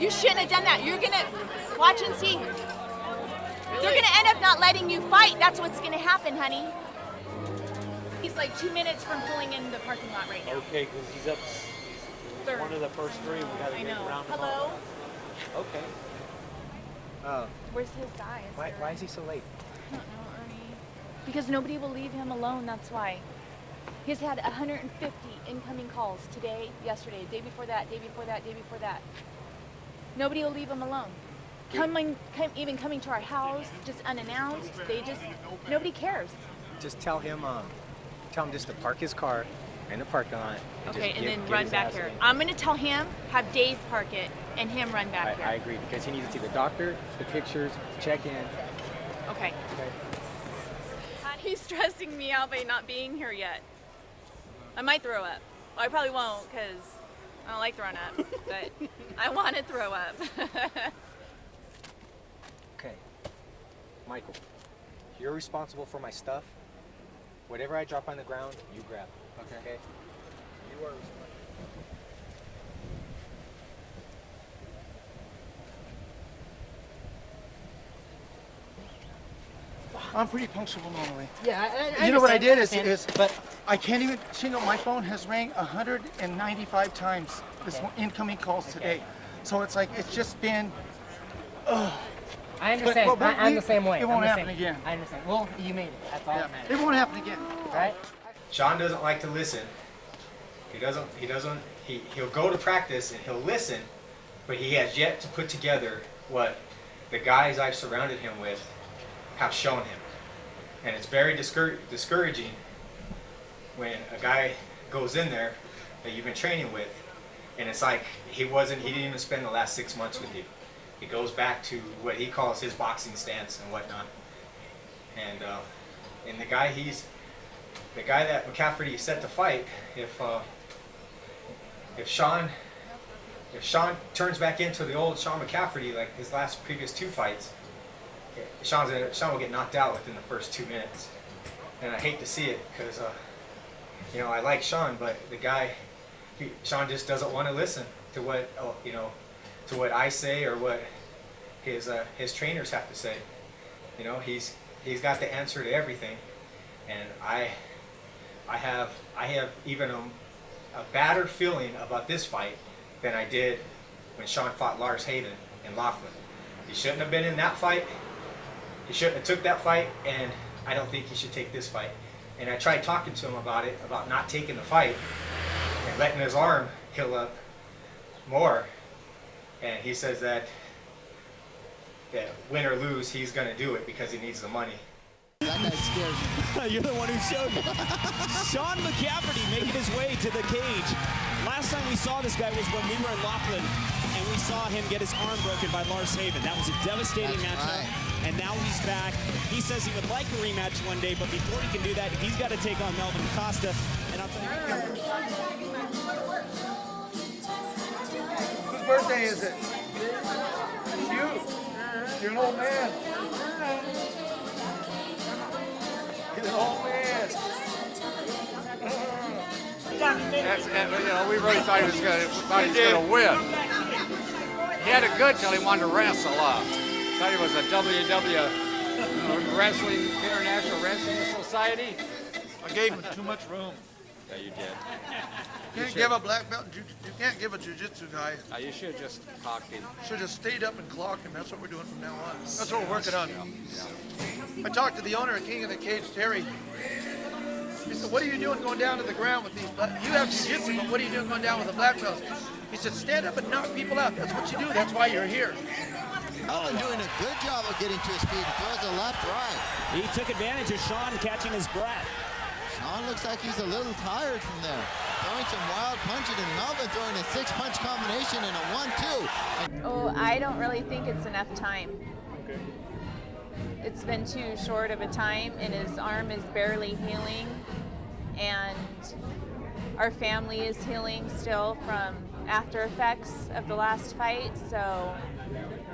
You shouldn't have done that. You're gonna watch and see. They're gonna end up not letting you fight. That's what's gonna happen, honey. He's like 2 minutes from pulling in the parking lot right now. Okay, because he's up. He's one of the first 3. We gotta get around. Hello? Okay. Where's his guy? Why is he so late? I don't know, Ernie. Because nobody will leave him alone, that's why. He's had 150 incoming calls today, yesterday, day before that, day before that, day before that. Nobody will leave him alone. Even coming to our house, just unannounced, nobody cares. Just tell him just to park his car in the parking lot. Okay, and then run back here. I'm going to tell him, have Dave park it, and him run back here. I agree, because he needs to see the doctor, the pictures, check in. Okay. He's stressing me out by not being here yet. I might throw up. Well, I probably won't, because I don't like throwing up, but I want to throw up. Okay. Michael, you're responsible for my stuff. Whatever I drop on the ground, you grab. Okay? You are responsible. I'm pretty punctual normally. Yeah, I you know what I did understand, is but I can't even. You know, my phone has rang 195 times this incoming calls today, so it's like it's just been. I understand. I'm the same way. It won't I'm the happen same. again. I understand. Well, you made it. That's all that matters. It won't happen again. Right? Sean doesn't like to listen. He'll go to practice and he'll listen, but he has yet to put together what the guys I've surrounded him with have shown him. And it's very discouraging when a guy goes in there that you've been training with, and it's like he didn't even spend the last 6 months with you. He goes back to what he calls his boxing stance and whatnot. And the guy that McCafferty set to fight, if Sean turns back into the old Sean McCafferty like his previous 2 fights, Sean will get knocked out within the first 2 minutes. And I hate to see it because I like Sean, but Sean just doesn't want to listen to what to what I say or what his trainers have to say. He's got the answer to everything, and I have even a badder feeling about this fight than I did when Sean fought Lars Haven in Laughlin. He shouldn't have been in that fight. He shouldn't have took that fight, and I don't think he should take this fight. And I tried talking to him about it, about not taking the fight and letting his arm heal up more. And he says that win or lose, he's going to do it because he needs the money. That guy scares me. You're the one who showed me. Sean McCafferty making his way to the cage. Last time we saw this guy was when we were in Laughlin, and we saw him get his arm broken by Lars Haven. That was a devastating matchup, and now he's back. He says he would like a rematch one day, but before he can do that, he's got to take on Melvin Costa. And I'll tell you. Whose birthday is it? It's you. You're an old man. You're an old man. We really thought he was gonna win. He had it good till he wanted to wrestle. Thought he was a Wrestling International Wrestling Society. I gave him too much room. Yeah, you did. You can't give a black belt. You can't give a jiu-jitsu guy. You should have just talked him. Should have stayed up and clocked him. That's what we're doing from now on. That's what we're working on. I talked to the owner of King of the Cage, Terry. He said, "What are you doing going down to the ground with these? You have jiu-jitsu, but what are you doing going down with the black belts?" He said, "Stand up and knock people out. That's what you do. That's why you're here." Melvin doing a good job of getting to his feet. Throws a left, right. He took advantage of Sean catching his breath. Sean looks like he's a little tired from there. Throwing some wild punches, and Melvin throwing a 6-punch combination and a 1-2. Oh, I don't really think it's enough time. Okay. It's been too short of a time, and his arm is barely healing, and our family is healing still from after effects of the last fight, so.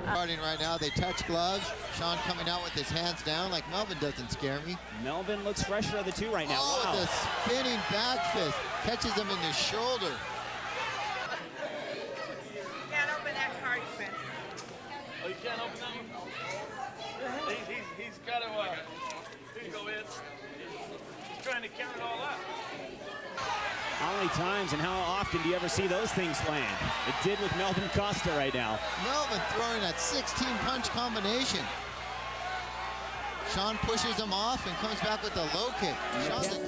Starting right now, they touch gloves. Sean coming out with his hands down like Melvin doesn't scare me. Melvin looks fresher of the two right now. Oh, wow. The spinning back fist catches him in the shoulder. Can't open that card, Spencer. Oh, you can't open that one? He's got to go in. He's trying to count it all up. How many times and how often do you ever see those things land? It did with Melvin Costa right now. Melvin throwing that 16-punch combination. Sean pushes him off and comes back with a low kick. Exhausted.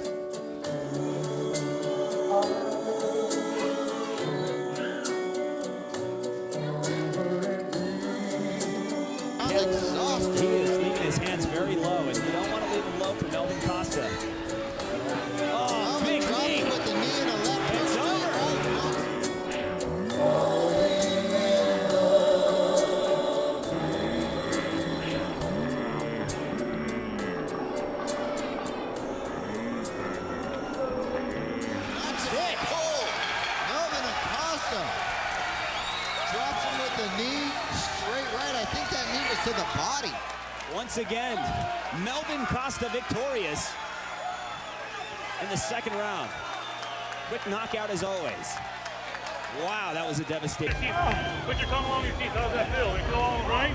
He is leaving his hands very low, and you don't want to leave them low for Melvin Costa. Oh, big knee. With the knee and a left. It's over. That's it. Oh, Melvin Acosta drops him with the knee straight right. I think that knee was to the body. Once again, Melvin Costa victorious in the second round. Quick knockout as always. Wow, that was a devastating. Put your tongue along your teeth. How's that feel? You feel all right?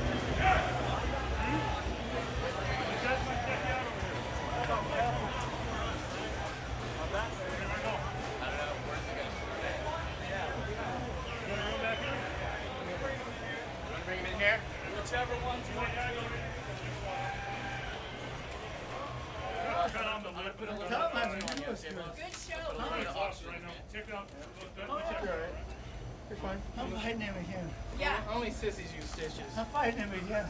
Whichever one's you want. Good show. You're fine. I'm fighting him again. Yeah. Only sissies use stitches. I'm fighting him again.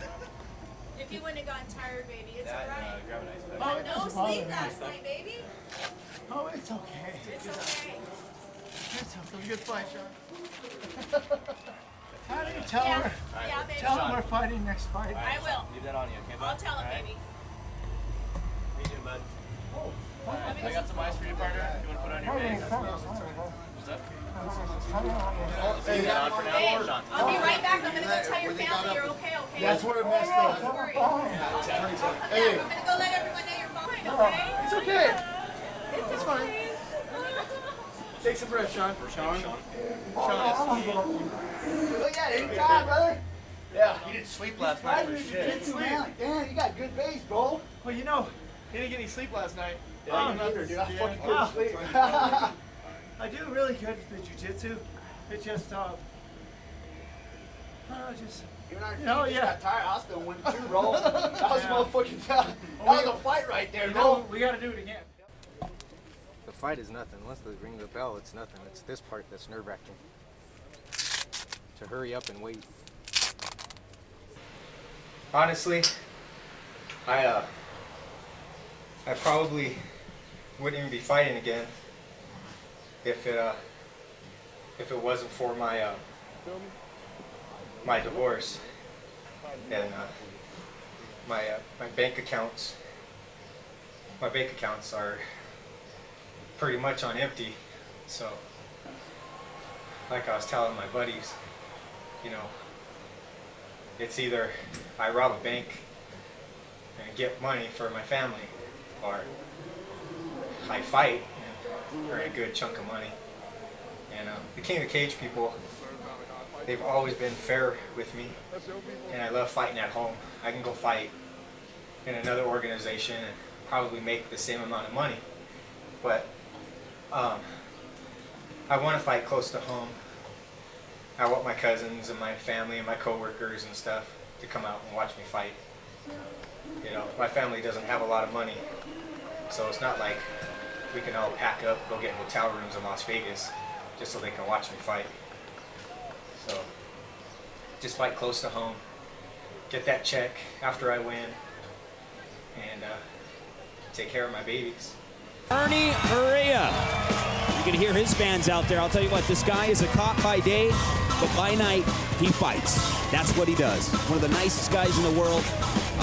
If you wouldn't have gotten tired, baby, it's alright. Grab an ice pack. No sleep last night, baby. Oh, it's okay. It's okay. It's okay. Good fight, Sean. How do you tell her? Yeah, baby. Tell him we're fighting next fight. I will. Leave that on you, okay, bud? I'll tell him, All right. baby. How you doing, bud? I got some ice for you, partner. You want to put on your base? What's up? Leave that on for now. Hey, Hold on. I'll be right back. I'm gonna go tell your family you're okay, okay? That's where it messed up. Don't worry. I'll come back. I'm gonna go let everyone know you're fine, okay? It's okay. It's fine. Take some breath, Sean. Sean? Look at it. Anytime, brother. Yeah. You didn't sleep last night for shit. Damn, you got good base, bro. Well, you know, you didn't get any sleep last night. Yeah, Me neither, dude. I fucking couldn't sleep. I do really good at the jiu-jitsu. It just, just, You're not, you know, you just yeah. got tired. I was still winning too, bro. That was motherfucking that was a fight right there, You bro. know, we got to do it again. The fight is nothing. Once they ring the bell, it's nothing. It's this part that's nerve-wracking. To hurry up and wait. Honestly, I probably wouldn't even be fighting again if it wasn't for my my divorce and my bank accounts. My bank accounts are pretty much on empty, so like I was telling my buddies, you know, it's either I rob a bank and get money for my family, or I fight and earn a good chunk of money. And the King of the Cage people, they've always been fair with me, and I love fighting at home. I can go fight in another organization and probably make the same amount of money, but I want to fight close to home. I want my cousins and my family and my coworkers and stuff to come out and watch me fight. You know, my family doesn't have a lot of money, so it's not like we can all pack up, go get hotel rooms in Las Vegas just so they can watch me fight. So just fight close to home, get that check after I win, and take care of my babies. Ernie Perea. You can hear his fans out there. I'll tell you what, this guy is a cop by day, but by night, he fights. That's what he does. One of the nicest guys in the world.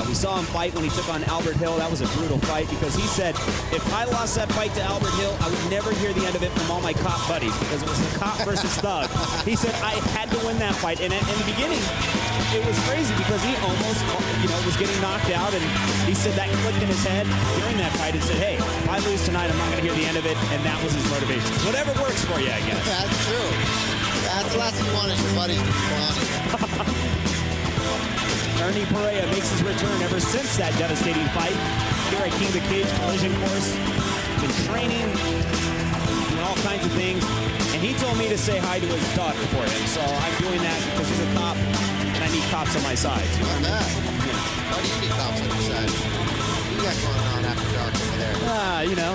We saw him fight when he took on Albert Hill. That was a brutal fight because he said, if I lost that fight to Albert Hill, I would never hear the end of it from all my cop buddies because it was the cop versus thug. He said, I had to win that fight. And in the beginning, it was crazy because he almost, was getting knocked out. And he said that clicked in his head during that fight and said, hey, if I lose tonight, I'm not going to hear the end of it. And that was his motivation. Whatever works for you, I guess. That's true. That's the last thing you want is your buddies to be funny. Ernie Perea makes his return ever since that devastating fight here at King of the Cage Collision Course. Been training, doing all kinds of things, and he told me to say hi to his daughter for him. So I'm doing that because he's a cop, and I need cops on my side. Why not? Why do you need cops on your side? What you got going on after dark over there? You know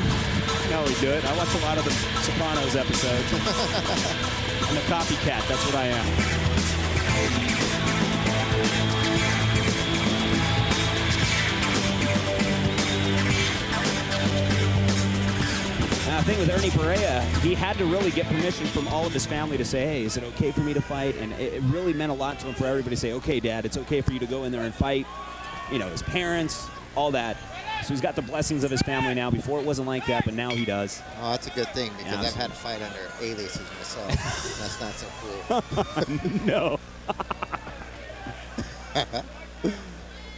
how we do it. I watch a lot of the Sopranos episodes. I'm a copycat, that's what I am. The thing with Ernie Perea, he had to really get permission from all of his family to say, hey, is it okay for me to fight? And it really meant a lot to him for everybody to say, okay, Dad, it's okay for you to go in there and fight. You know, his parents, all that. So he's got the blessings of his family now. Before it wasn't like that, but now he does. Oh, that's a good thing because I've had to fight under aliases myself. That's not so cool. No.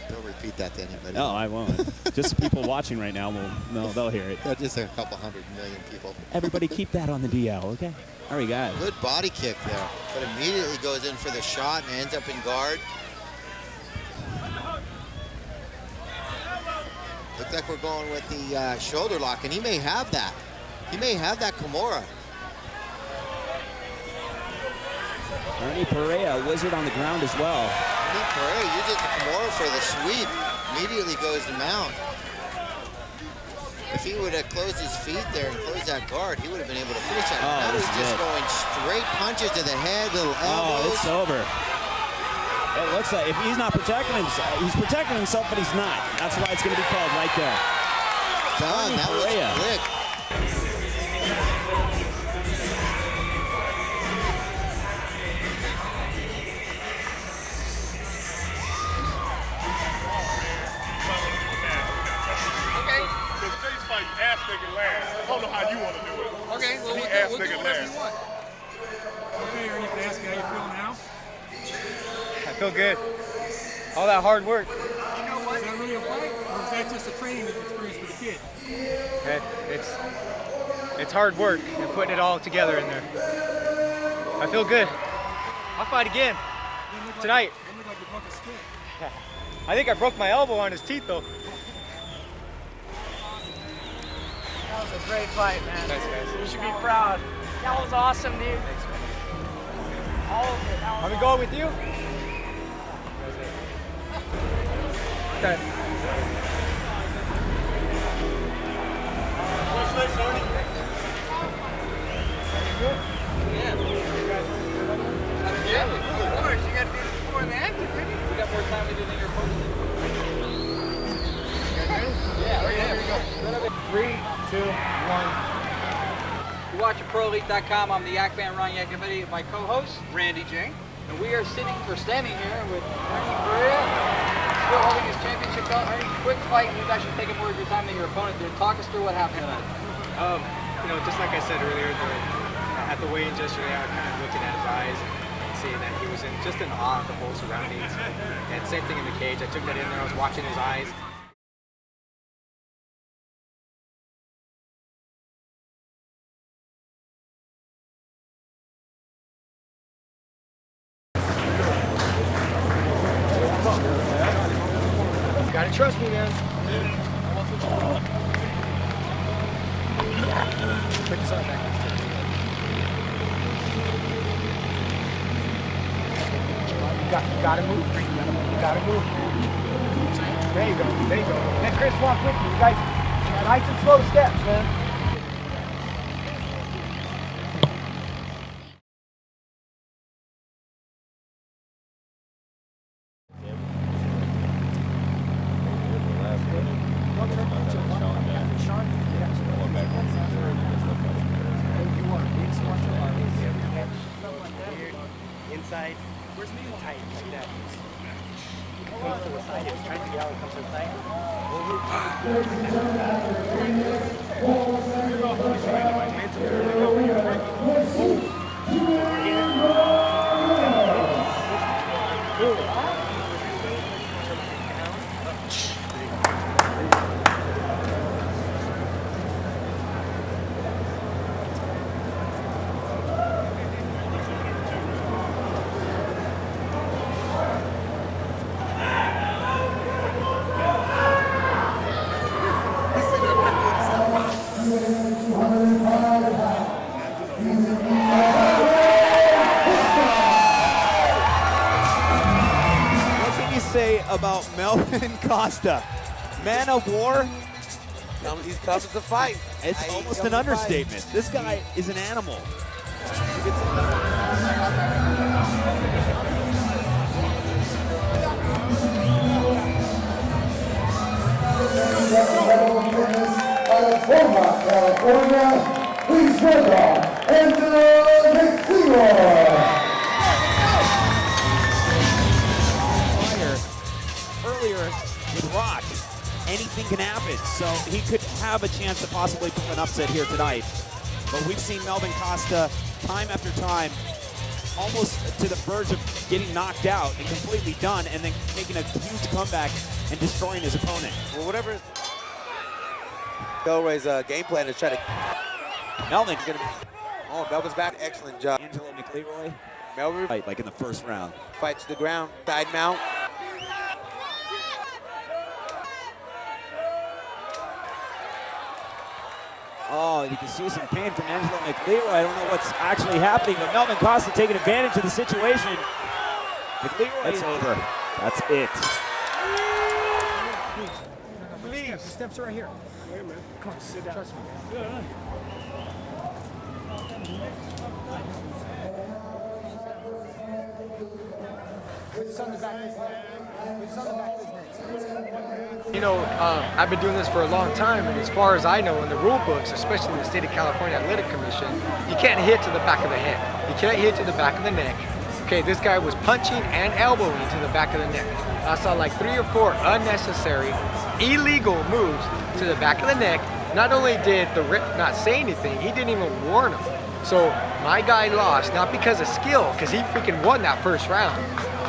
Don't repeat that to anybody. No, I won't. Just people watching right now they'll hear it. Yeah, just a couple 100 million people. Everybody keep that on the DL, okay? All right, guys. Good body kick there, but immediately goes in for the shot and ends up in guard. Looks like we're going with the shoulder lock, and he may have that. He may have that Kimura. Ernie Perea, wizard on the ground as well. Correa uses the Kimura for the sweep. Immediately goes to mount. If he would have closed his feet there and closed that guard, he would have been able to finish that. Now he's just going straight punches to the head, little elbows. Oh, it's over. It looks like if he's not protecting himself, he's protecting himself, but he's not. That's why it's going to be called right there. Done. That was quick. Ass nigga last. I don't know how you want to do it. Okay, well, we'll do whatever you want. Okay, Ernie, can I ask you how you feel now? I feel good. All that hard work. You know what? Is that really a fight, or is that just a training experience for the kid? It's hard work and putting it all together in there. I feel good. I'll fight again tonight. You look like you broke a stick. I think I broke my elbow on his teeth though. That was a great fight, man. Thanks, guys. You should be proud. That was awesome, dude. Thanks, man. All of it. Are we going with you? Okay. Congratulations, Ernie. Yeah, of course. You got to do it before and after, baby. We got more time to do than your opponent. Yeah, here we go. 3, 2, 1. You're watching ProElite.com. I'm the Yak Man Ron Yakovity, my co-host, Randy J. And we are standing here with Ernie Correa, still holding his championship belt. Ernie, quick fight. You've actually taken more of your time than your opponent did. Talk us through what happened tonight. You know, just like I said earlier, at the weigh-in yesterday, I was kind of looking at his eyes and seeing that he was just in awe of the whole surroundings. And same thing in the cage. I took that in there. I was watching his eyes. Gotta trust me, man. Put this on back. You gotta move. You gotta move. There you go. There you go. Let Chris walk with you. You guys, nice and slow steps, man. Inside. Where's me? Tight, like that. It comes to the side. It's trying to get out. It comes to the side. About Melvin Costa, man of war. He's coming to fight. It's almost an understatement. This guy is an animal. California, please welcome Angela Earlier with Rock, anything can happen, so he could have a chance to possibly pull an upset here tonight. But we've seen Melvin Costa time after time almost to the verge of getting knocked out and completely done, and then making a huge comeback and destroying his opponent. Well, whatever Delroy's game plan is trying to. Melvin's gonna. Oh, Melvin's back. Excellent job. Angelo McLeroy. Melvin fight like in the first round. Fights to the ground. Side mount. Oh, you can see some pain from Angelo McLeroy. I don't know what's actually happening, but Melvin Costa taking advantage of the situation. McLeroy, It's over. That's it. Please. The steps are right here. Hey, man. Come on, sit down. Trust me. Yeah. You know, I've been doing this for a long time, and as far as I know, in the rule books, especially in the State of California Athletic Commission, you can't hit to the back of the head. You can't hit to the back of the neck. Okay, this guy was punching and elbowing to the back of the neck. I saw like 3 or 4 unnecessary, illegal moves to the back of the neck. Not only did the ref not say anything, he didn't even warn him. So my guy lost, not because of skill, because he freaking won that first round.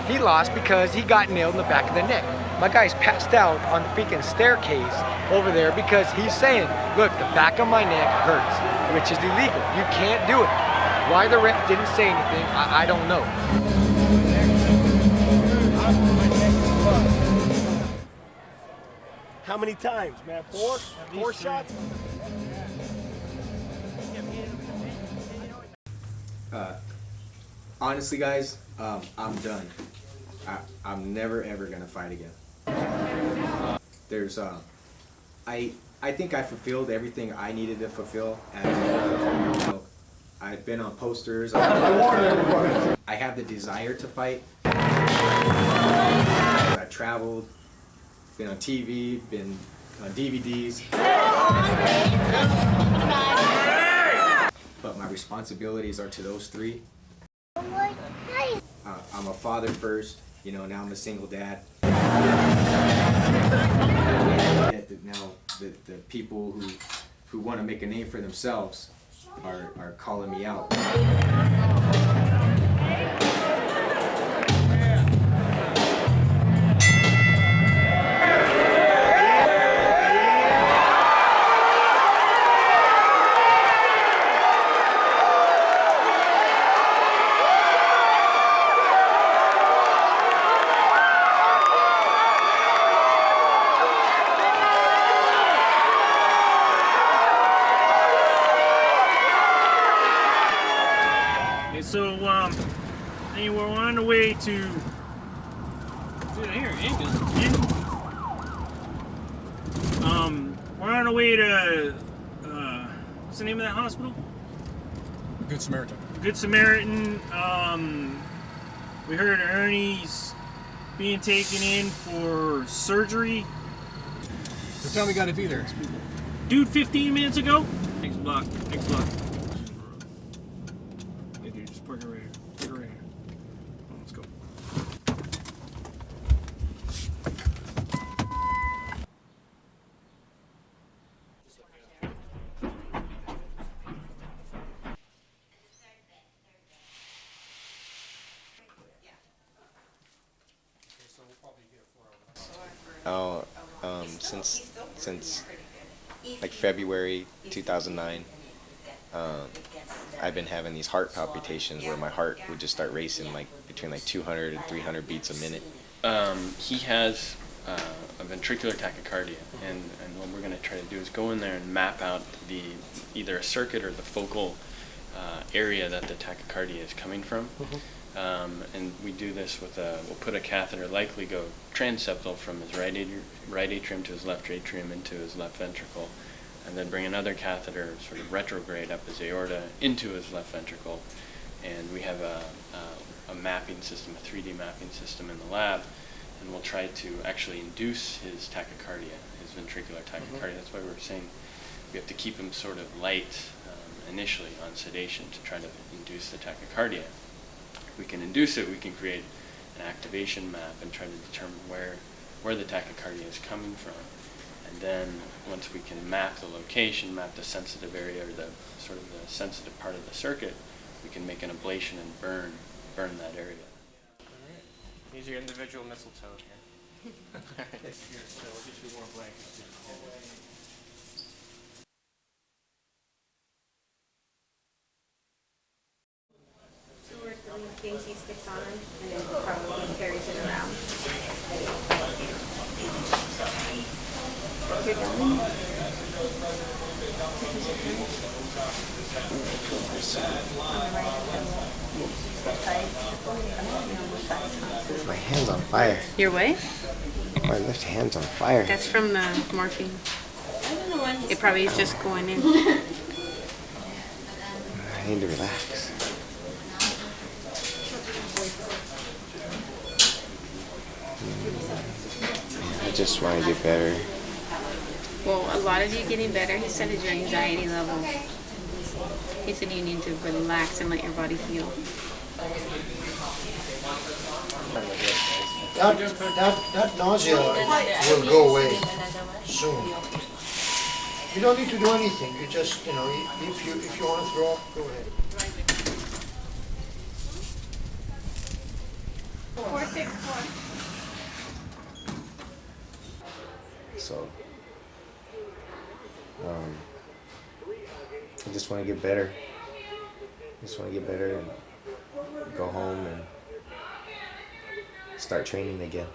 He lost because he got nailed in the back of the neck. My guy's passed out on the freaking staircase over there because he's saying, look, the back of my neck hurts, which is illegal. You can't do it. Why the ref didn't say anything, I don't know. How many times, man? 4? 4 shots? Honestly, guys, I'm done. I'm never ever gonna fight again. There's I think I fulfilled everything I needed to fulfill, and I've been on posters. I have the desire to fight. I've traveled, been on TV, been on DVDs. But my responsibilities are to those 3. I'm a father first, you know, now I'm a single dad. Now the people who want to make a name for themselves are calling me out. So, we're on the way to. Here, we're on the way to. What's the name of that hospital? Good Samaritan. Good Samaritan. We heard Ernie's being taken in for surgery. The time we got to be there. Dude, 15 minutes ago. Next block. Next block. Hey, dude, just park it right here. Park it right here. Let's go. Oh, since like February 2009, I've been having these heart palpitations where my heart would just start racing like between like 200 and 300 beats a minute. He has a ventricular tachycardia, and what we're going to try to do is go in there and map out either a circuit or the focal area that the tachycardia is coming from. And we do this with we'll put a catheter, likely go transeptal from his right atrium to his left atrium into his left ventricle, and then bring another catheter sort of retrograde up his aorta into his left ventricle. And we have a mapping system, a 3D mapping system in the lab, and we'll try to actually induce his tachycardia, his ventricular tachycardia. That's why we're saying we have to keep him sort of light initially on sedation to try to induce the tachycardia. If we can induce it, we can create an activation map and try to determine where the tachycardia is coming from. And then once we can map the location, map the sensitive area or the sort of the sensitive part of the circuit, we can make an ablation and burn that area. Here's your individual mistletoe here. We'll get you more blankets. Things he sticks on him, and then probably carries it around. You're done? On the right. My hand's on fire. Your what? My left hand's on fire. That's from the morphine. It probably is just going in. I need to relax. I just want to get better. Well, a lot of you getting better, he said, is your anxiety level. He said you need to relax and let your body heal. That nausea will go away soon. You don't need to do anything. You just, if you want to throw up, go ahead. 464. So, I just want to get better. Just want to get better and go home and start training again.